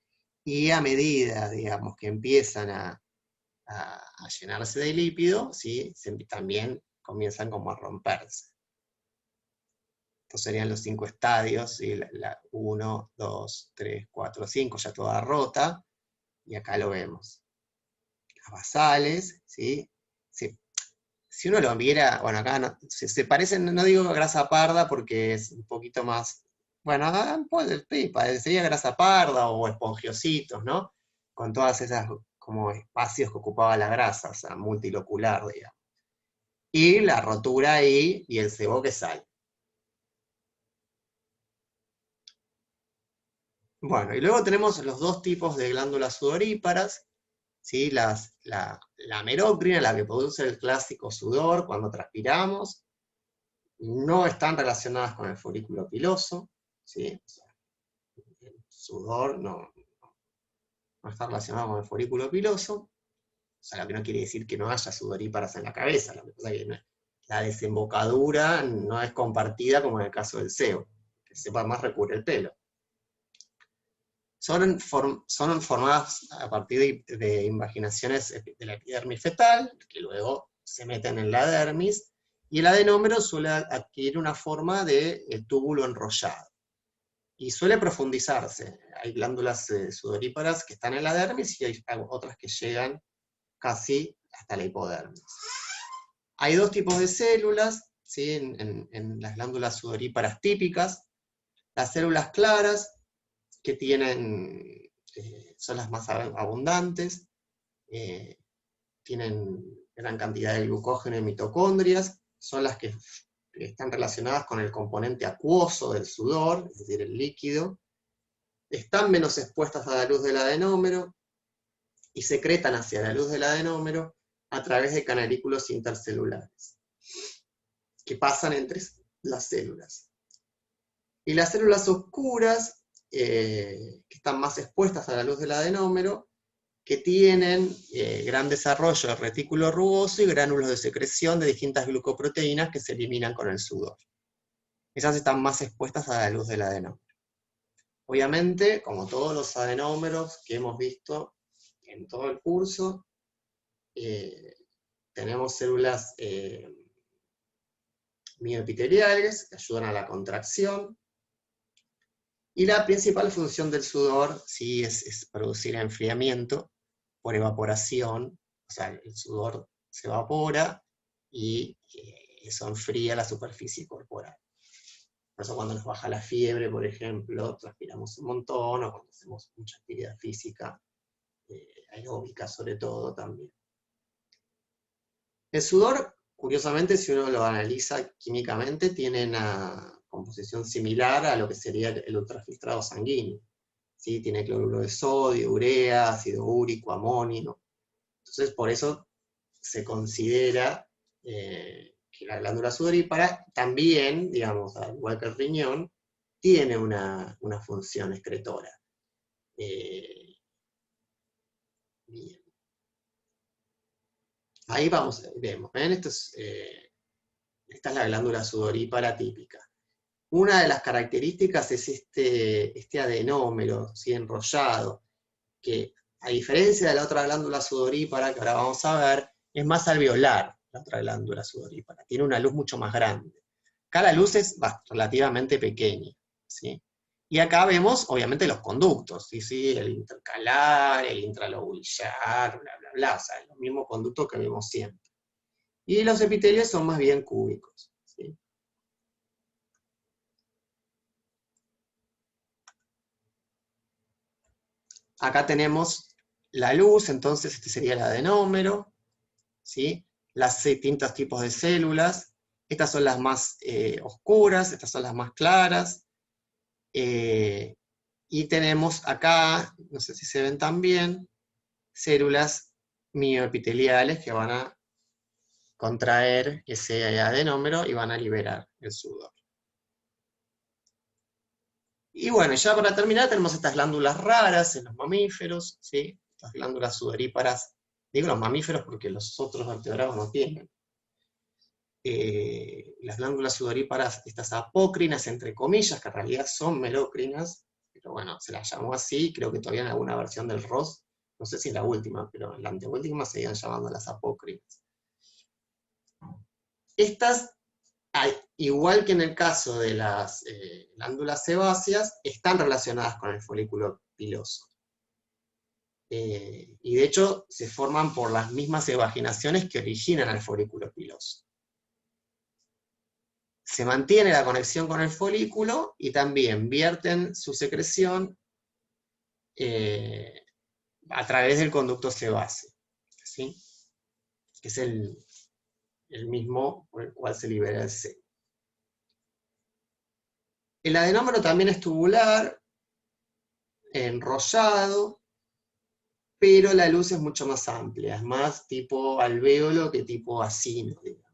y a medida, digamos, que empiezan a llenarse de lípido, ¿sí?, también comienzan como a romperse. Estos serían los 5 estadios, ¿sí? 1, 2, 3, 4, 5, ya toda rota, y acá lo vemos. Las basales, ¿sí? Si uno lo viera, bueno, acá no, se parecen, no digo grasa parda porque es un poquito más, bueno, sí, parecería grasa parda o espongiositos, ¿no? Con todas esas como espacios que ocupaba la grasa, o sea, multilocular, digamos. Y la rotura ahí y el sebo que sale. Bueno, y luego tenemos los dos tipos de glándulas sudoríparas, ¿sí? La merocrina, la que produce el clásico sudor cuando transpiramos, no están relacionadas con el folículo piloso, ¿sí? O sea, el sudor no está relacionado con el folículo piloso, o sea, lo que no quiere decir que no haya sudoríparas en la cabeza, lo que pasa es que la desembocadura no es compartida como en el caso del sebo, que sepa más recubre el pelo. Son formadas a partir de invaginaciones de la epidermis fetal, que luego se meten en la dermis, y el adenómero suele adquirir una forma de túbulo enrollado. Y suele profundizarse. Hay glándulas sudoríparas que están en la dermis y hay otras que llegan casi hasta la hipodermis. Hay dos tipos de células, ¿sí? En las glándulas sudoríparas típicas. Las células claras, que son las más abundantes, tienen gran cantidad de glucógeno en mitocondrias, son las que están relacionadas con el componente acuoso del sudor, es decir, el líquido, están menos expuestas a la luz del adenómero y secretan hacia la luz del adenómero a través de canalículos intercelulares que pasan entre las células. Y las células oscuras, que están más expuestas a la luz del adenómero, que tienen gran desarrollo de retículo rugoso y gránulos de secreción de distintas glucoproteínas que se eliminan con el sudor. Esas están más expuestas a la luz del adenómero. Obviamente, como todos los adenómeros que hemos visto en todo el curso, tenemos células mioepiteliales que ayudan a la contracción, y la principal función del sudor sí es producir enfriamiento por evaporación, o sea, el sudor se evapora y eso enfría la superficie corporal. Por eso cuando nos baja la fiebre, por ejemplo, transpiramos un montón, o cuando hacemos mucha actividad física, aeróbica sobre todo también. El sudor, curiosamente, si uno lo analiza químicamente, tiene una composición similar a lo que sería el ultrafiltrado sanguíneo. ¿Sí? Tiene cloruro de sodio, urea, ácido úrico, amonio. Entonces, por eso se considera que la glándula sudorípara también, digamos, al igual que el riñón, tiene una función excretora. Bien. Ahí vemos, ¿ven? Esta es la glándula sudorípara típica. Una de las características es este adenómero, ¿sí? Enrollado, que a diferencia de la otra glándula sudorípara, que ahora vamos a ver, es más alveolar la otra glándula sudorípara, tiene una luz mucho más grande. Acá la luz es relativamente pequeña, ¿sí? Y acá vemos, obviamente, los conductos, ¿sí? El intercalar, el intralobulillar, bla, bla, bla, o sea, los mismos conductos que vemos siempre. Y los epitelios son más bien cúbicos, ¿sí? Acá tenemos la luz, entonces este sería el adenómero, ¿sí? Las distintos tipos de células. Estas son las más oscuras, estas son las más claras. Y tenemos acá, no sé si se ven también, células mioepiteliales que van a contraer ese adenómero y van a liberar el sudor. Y bueno, ya para terminar tenemos estas glándulas raras en los mamíferos, ¿sí? Estas glándulas sudoríparas, digo los mamíferos porque los otros vertebrados no tienen. Las glándulas sudoríparas, estas apócrinas, entre comillas, que en realidad son melócrinas, pero bueno, se las llamó así, creo que todavía en alguna versión del ROS, no sé si en la última, pero en la anteúltima seguían llamando las apócrinas. Estas, igual que en el caso de las glándulas sebáceas, están relacionadas con el folículo piloso. Y de hecho se forman por las mismas evaginaciones que originan al folículo piloso. Se mantiene la conexión con el folículo y también vierten su secreción a través del conducto sebáceo, ¿sí? Que es el mismo por el cual se libera el sebo. El adenómero también es tubular, enrollado, pero la luz es mucho más amplia, es más tipo alvéolo que tipo acino, digamos.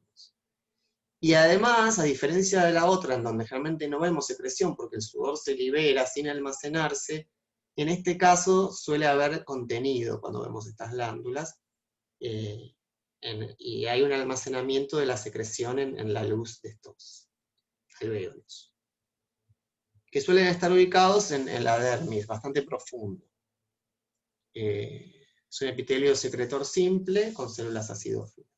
Y además, a diferencia de la otra, en donde realmente no vemos secreción porque el sudor se libera sin almacenarse, en este caso suele haber contenido cuando vemos estas glándulas, y hay un almacenamiento de la secreción en la luz de estos alvéolos, que suelen estar ubicados en la dermis, bastante profundo. Es un epitelio secretor simple con células acidófilas.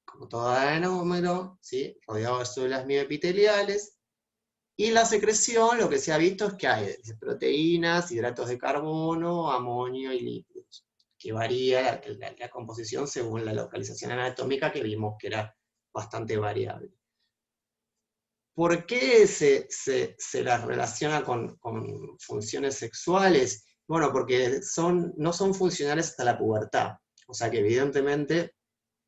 Como todo adenómero, ¿sí? Rodeado de células mioepiteliales, y la secreción, lo que se ha visto es que hay proteínas, hidratos de carbono, amonio y lípidos, que varía la composición según la localización anatómica que vimos que era bastante variable. ¿Por qué se las relaciona con funciones sexuales? Bueno, porque no son funcionales hasta la pubertad, o sea que evidentemente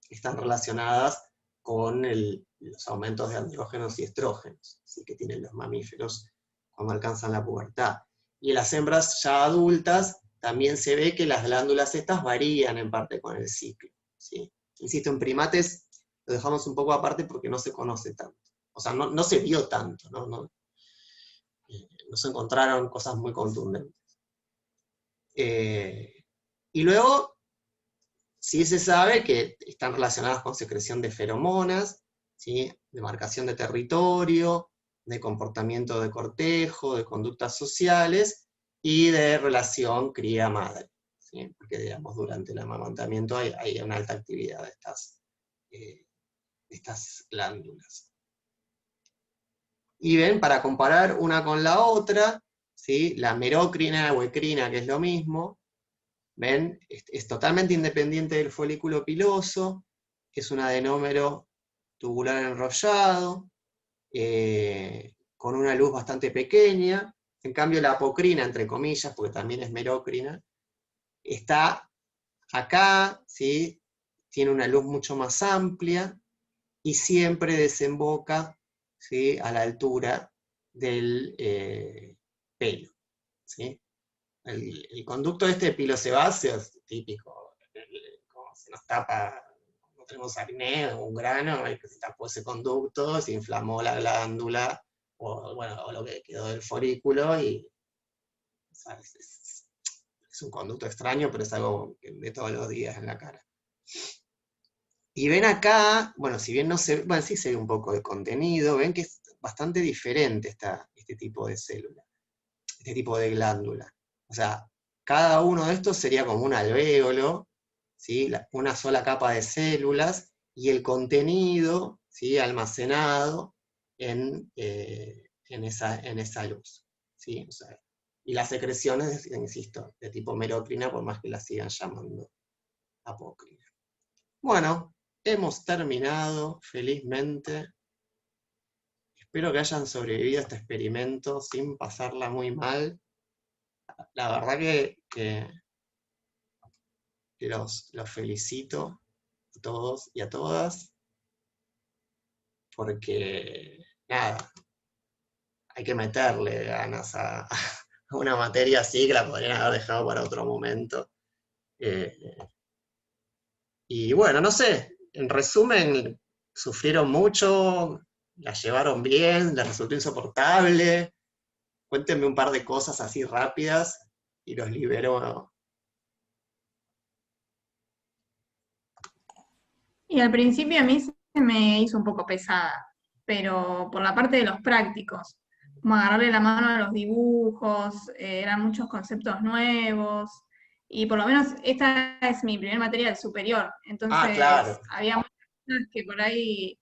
están relacionadas con los aumentos de andrógenos y estrógenos, así que tienen los mamíferos cuando alcanzan la pubertad. Y en las hembras ya adultas también se ve que las glándulas estas varían en parte con el ciclo, ¿sí? Insisto, en primates lo dejamos un poco aparte porque no se conoce tanto. O sea, no se vio tanto, no se encontraron cosas muy contundentes. Y luego, sí se sabe que están relacionadas con secreción de feromonas, ¿sí? De marcación de territorio, de comportamiento de cortejo, de conductas sociales, y de relación cría-madre, ¿sí? Porque, digamos, durante el amamantamiento hay una alta actividad de estas glándulas. Y ven, para comparar una con la otra, ¿sí? La merocrina o ecrina, que es lo mismo, ven, es totalmente independiente del folículo piloso, es un adenómero tubular enrollado, con una luz bastante pequeña. En cambio la apocrina, entre comillas, porque también es merocrina, está acá, ¿sí? Tiene una luz mucho más amplia, y siempre desemboca, ¿sí? A la altura del pelo, ¿sí? El conducto de pilosebáceo es típico, como se nos tapa, no tenemos acné o un grano, que se tapó ese conducto, se inflamó la glándula, o lo que quedó del folículo, y o sea, es un conducto extraño, pero es algo de todos los días en la cara. Y ven acá, bueno, si bien no se, bueno, sí se ve un poco de contenido, ven que es bastante diferente este tipo de célula, este tipo de glándula. O sea, cada uno de estos sería como un alvéolo, ¿sí? Una sola capa de células, y el contenido, ¿sí? Almacenado en esa luz, ¿sí? O sea, y las secreciones, insisto, de tipo merocrina, por más que las sigan llamando apócrina. Bueno, hemos terminado, felizmente. Espero que hayan sobrevivido a este experimento sin pasarla muy mal. La verdad que los felicito a todos y a todas, porque, nada, hay que meterle ganas a una materia así, que la podrían haber dejado para otro momento. Eh, y bueno, no sé, en resumen, sufrieron mucho, la llevaron bien, les resultó insoportable. Cuéntenme un par de cosas así rápidas y los libero. Y al principio a mí se me hizo un poco pesada, pero por la parte de los prácticos, como agarrarle la mano a los dibujos, eran muchos conceptos nuevos, y por lo menos esta es mi primer materia del superior, Ah, entonces claro. había muchas cosas que por ahí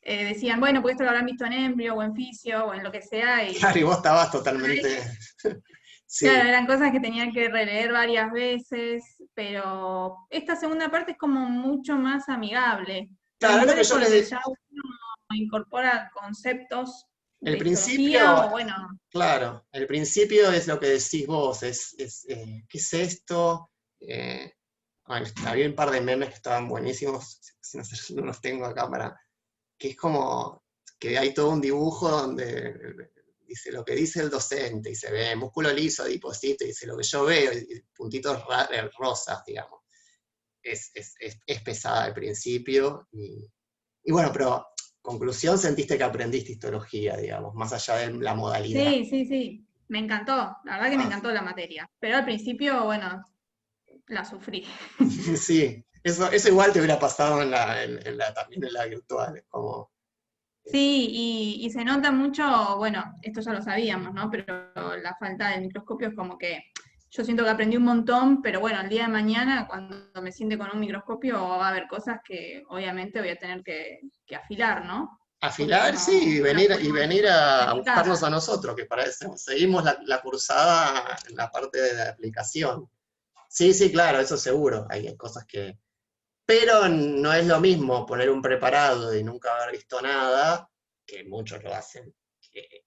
decían, bueno, pues esto lo habrán visto en Embrio o en Fisio o en lo que sea, Claro, y y vos estabas totalmente. Sí. claro, eran cosas que tenía que releer varias veces, pero esta segunda parte es como mucho más amigable. Lo Claro, es lo mejor que es yo les porque decía. ya uno incorpora conceptos El de histología principio, o bueno, claro, el principio es lo que decís vos, ¿qué es esto? Eh, bueno, había un par de memes que estaban buenísimos, si no los tengo acá que es como que hay todo un dibujo donde dice lo que dice el docente, y se ve músculo liso, adiposito, y dice lo que yo veo, y puntitos rosas, digamos. Es pesada al principio, y bueno, pero conclusión, sentiste que aprendiste histología, digamos, más allá de la modalidad. sí, sí, sí, me encantó, la verdad que me Ah, encantó la materia, pero al principio, bueno, la sufrí. sí, eso igual te hubiera pasado también en la virtual, como, Sí, y se nota mucho, bueno, esto ya lo sabíamos, ¿no? Pero la falta del microscopio es como que yo siento que aprendí un montón, pero bueno, el día de mañana, cuando me siente con un microscopio, va a haber cosas que obviamente voy a tener que afilar, ¿no? Porque afilar, sí, no las puedo y venir a aplicar. buscarnos a nosotros, que para eso seguimos la cursada en la parte de la aplicación. Sí, sí, claro, eso seguro. Hay cosas Pero no es lo mismo poner un preparado y nunca haber visto nada, que muchos lo hacen,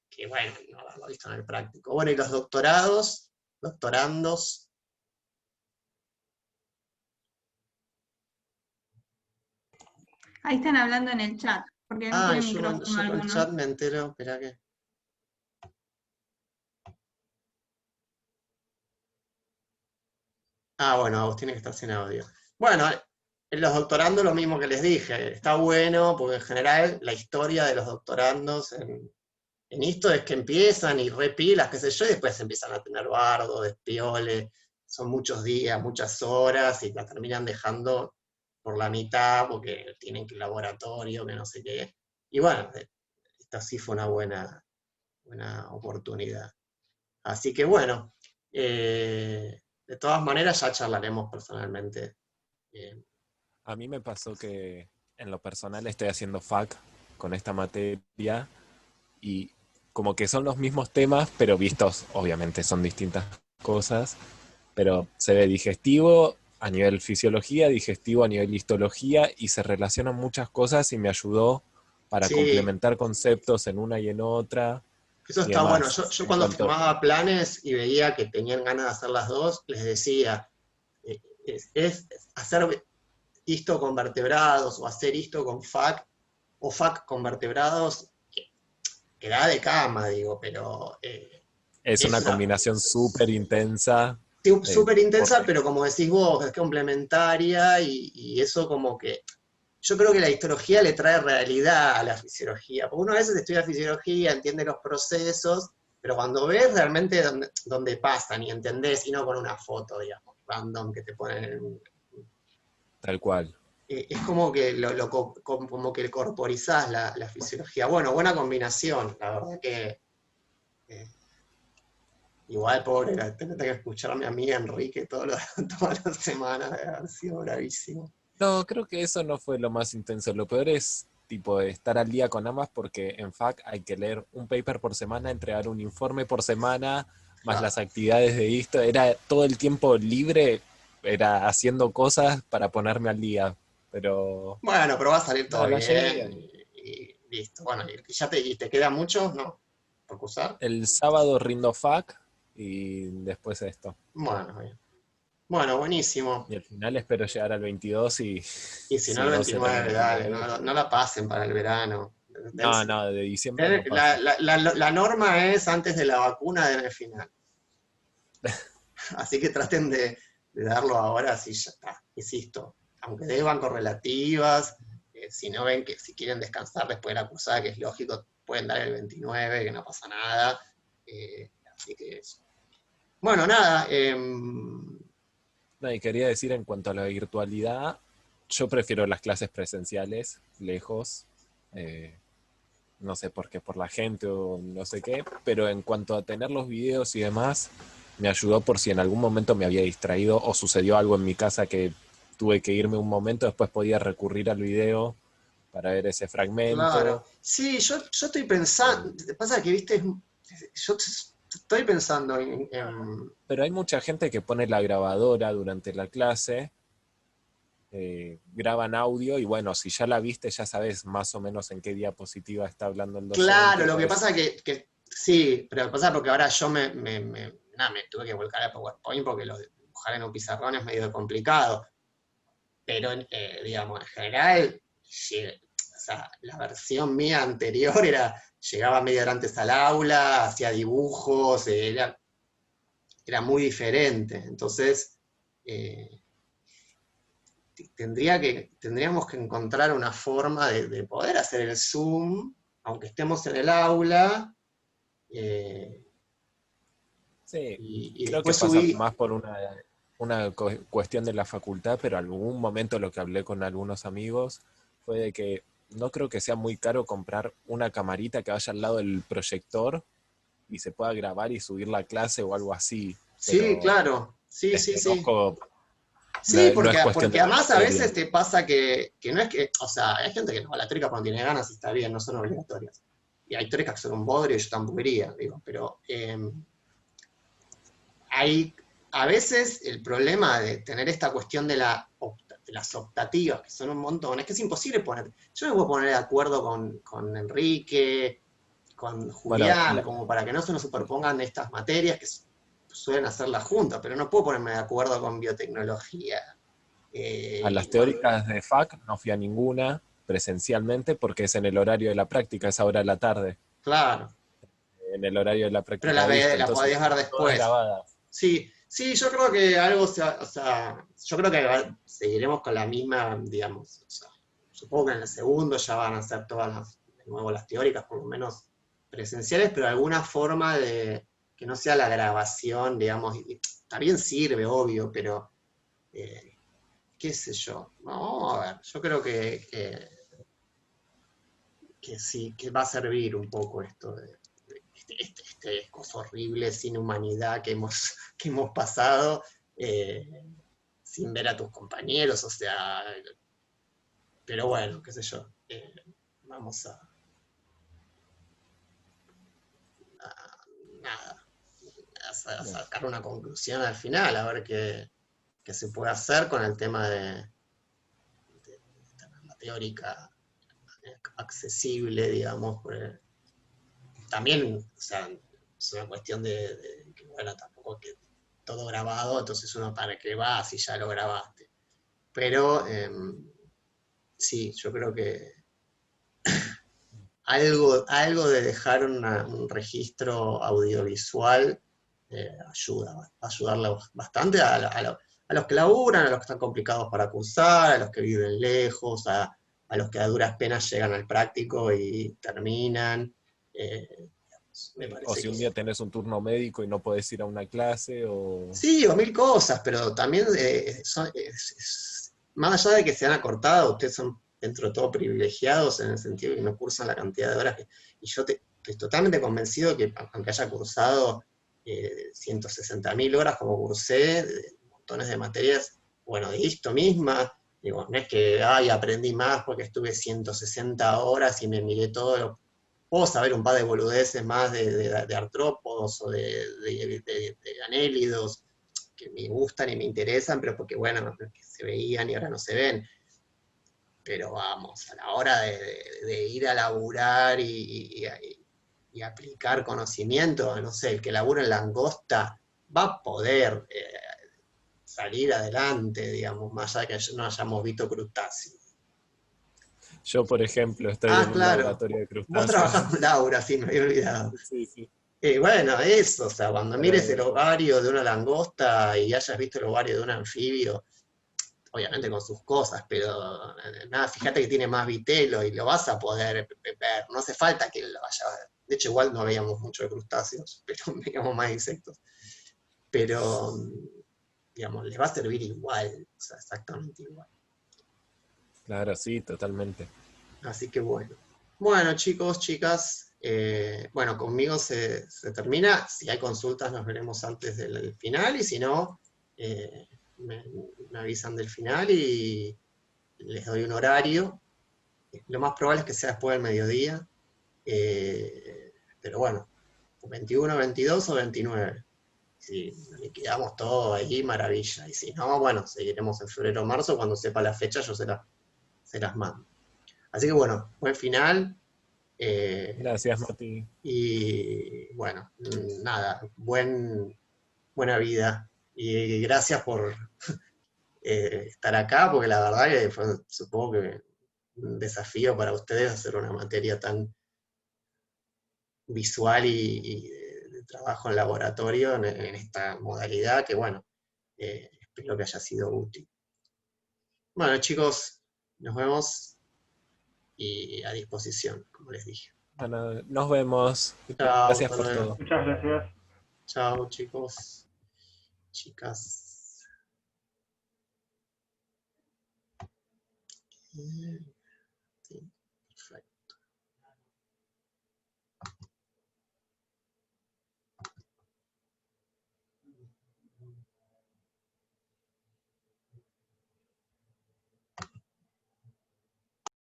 que bueno, no haberlo visto en el práctico. Bueno, y los doctorados, doctorandos. Ahí están hablando en el chat, porque no tienen micrófono Yo por el chat algunos. me entero, espera que... Bueno, vos tiene que estar sin audio. Bueno, en los doctorandos lo mismo que les dije, está bueno, porque en general la historia de los doctorandos en esto es que empiezan y repilas, qué sé yo, y después empiezan a tener bardo, despiole, son muchos días, muchas horas, y la terminan dejando por la mitad porque tienen que ir al laboratorio, que no sé qué. Y bueno, esta sí fue una buena oportunidad. Así que bueno, de todas maneras ya charlaremos personalmente. Eh, A mí me pasó que en lo personal estoy haciendo FAC con esta materia y como que son los mismos temas, pero vistos, obviamente son distintas cosas, pero se ve digestivo a nivel fisiología, digestivo a nivel histología y se relacionan muchas cosas y me ayudó para sí, complementar conceptos en una y en otra eso y está bueno. demás. Yo En cuando cuanto, firmaba planes y veía que tenían ganas de hacer las dos, les decía, es hacer histo con vertebrados o hacer histo con FAC o FAC con vertebrados, que da de cama, digo, pero es es una una combinación súper intensa. súper intensa, Porque pero como decís vos, es complementaria y eso como que yo creo que la histología le trae realidad a la fisiología, porque uno a veces estudia fisiología, entiende los procesos, pero cuando ves realmente dónde pasan y entendés, y no con una foto, digamos, random que te ponen tal cual. es como que como que corporizás la fisiología. Bueno, buena combinación, la verdad que eh, igual pobre, tener que escucharme a mí, Enrique, todas las semanas, debe haber sido bravísimo. No, creo que eso no fue lo más intenso. Lo peor es tipo estar al día con ambas porque en FAC hay que leer un paper por semana, entregar un informe por semana, más las Claro. actividades de esto. Era todo el tiempo libre, era haciendo cosas para ponerme al día. Pero Bueno, pero va a salir todo nada, la llevé bien bien. y listo. Bueno, y te queda mucho, ¿no? Por cursar. El sábado rindo FAC y después esto. Bueno, bien. Bueno, buenísimo. Y al final espero llegar al 22 y Y si no, si el no será el 29, dale, 29. no la pasen para el verano. No, no, de diciembre no pasa. La norma es antes de la vacuna en el final. Así que traten de darlo ahora, así ya está. Insisto, aunque deban correlativas, si no ven que si quieren descansar después de la cursada, que es lógico, pueden dar el 29, que no pasa nada. Así que eso. Bueno, nada. No, y quería decir en cuanto a la virtualidad, yo prefiero las clases presenciales, lejos, eh, no sé por qué, por la gente o no sé qué, pero en cuanto a tener los videos y demás, me ayudó por si en algún momento me había distraído o sucedió algo en mi casa que tuve que irme un momento, después podía recurrir al video para ver ese Claro. fragmento. Sí, yo estoy pensando, eh, pasa que, viste, yo estoy pensando pero hay mucha gente que pone la grabadora durante la clase, graban audio y bueno, si ya la viste ya sabes más o menos en qué diapositiva está hablando el docente claro, y lo que podés... pasa que sí, pero lo que pasa porque ahora yo nada, me tuve que volcar a PowerPoint porque lo de dibujar en un pizarrón es medio complicado. Pero, digamos, en general, o sea, la versión mía anterior llegaba media hora antes al aula, hacía dibujos, era muy diferente. Entonces, eh, tendríamos que encontrar una forma de poder hacer el Zoom, aunque estemos en el aula, eh, Sí, y creo que después pasa subir. más por una cuestión de la facultad, pero algún momento lo que hablé con algunos amigos fue de que no creo que sea muy caro comprar una camarita que vaya al lado del proyector y se pueda grabar y subir la clase o algo así, Sí, pero claro, sí, sí, sí. desconozco, Sí, no es cuestión porque de la además a materia. veces te pasa que no es que, o sea, hay gente que no va a la tréca cuando tiene ganas y está bien, no son obligatorias. Y hay trécas que son un bodrio y yo tampoco iría, digo, pero hay a veces el problema de tener esta cuestión de las optativas, que son un montón, es que es imposible poner, yo me puedo poner de acuerdo con Enrique, con Bueno, Julián, como para que no se nos superpongan estas materias que suelen hacer la Junta, pero no puedo ponerme de acuerdo con biotecnología. a las Bueno, teóricas de FAC no fui a ninguna presencialmente porque es en el horario de la práctica, es ahora de la tarde, claro, en el horario de la pero práctica visto, la entonces podés ver todas después. grabadas. Sí, sí, yo creo que algo, o sea, yo creo que seguiremos con la misma, digamos, o sea, supongo que en el segundo ya van a ser todas de nuevo las teóricas, por lo menos presenciales, pero alguna forma de que no sea la grabación, digamos, y también sirve, obvio, pero qué sé yo, no, a ver, yo creo que sí, que va a servir un poco esto de este coso horrible, sin humanidad que hemos pasado, eh, sin ver a tus compañeros, o sea, pero bueno, qué sé yo, vamos nada, a sacar una conclusión al final, a ver qué se puede hacer con el tema de la teórica accesible, digamos, también, o sea, es una cuestión de que, bueno, tampoco que todo grabado, entonces uno para qué va si ya lo grabaste. Pero sí, yo creo que algo de dejar un registro audiovisual ayuda, va a ayudarle bastante a los que laburan, a los que están complicados para cursar, a los que viven lejos, a los que a duras penas llegan al práctico y terminan. Me O parece si un que día tenés un turno médico y no podés ir a una clase, o... sí, o mil cosas, pero también más allá de que se han acortado, ustedes son dentro de todo privilegiados en el sentido de que no cursan la cantidad de horas y yo estoy totalmente convencido que aunque haya cursado 160.000 horas como cursé, de montones de materias, bueno, de esto misma, digo, no es que, ay, aprendí más porque estuve 160 horas y me miré todo puedo saber un par de boludeces más de artrópodos o de anélidos que me gustan y me interesan, pero porque, bueno, que se veían y ahora no se ven. Pero vamos, a la hora de ir a laburar y aplicar conocimiento, no sé, el que labura en langosta va a poder salir adelante, digamos, más allá de que no hayamos visto crustáceos. Yo, por ejemplo, estoy Ah, en un claro. laboratorio de Vos crustáceos. trabajás con Laura, sí, me había olvidado. Sí, sí. Bueno, eso, o sea, cuando mires el Pero ovario de una langosta y hayas visto el ovario de un anfibio, obviamente con sus cosas, pero nada, fíjate que tiene más vitelo y lo vas a poder ver, no hace falta que lo vaya a ver. De hecho, igual no veíamos mucho de crustáceos, pero veíamos más insectos. Pero, digamos, les va a servir igual, o sea, exactamente igual. claro, sí, totalmente. Así que bueno. Bueno, chicos, chicas, bueno, conmigo se termina. Si hay consultas, nos veremos antes del final, y si no, eh, me, me avisan del final y les doy un horario. Lo más probable es que sea después del mediodía, pero bueno, 21, 22 o 29. Si liquidamos todo ahí, maravilla. Y si no, bueno, seguiremos en febrero o marzo. Cuando sepa la fecha, yo se las mando. Así que bueno, buen final. eh, Gracias, Mati. y bueno, nada, buena vida. Y gracias por estar acá, porque la verdad que fue, supongo que un desafío para ustedes hacer una materia tan visual y de trabajo en laboratorio en esta modalidad, que bueno, espero que haya sido útil. Bueno, chicos, nos vemos y a disposición, como les dije. Bueno, nos vemos. Chao, Gracias hasta por luego. todo. Muchas gracias. Chao, chicos, chicas. Sí, perfecto.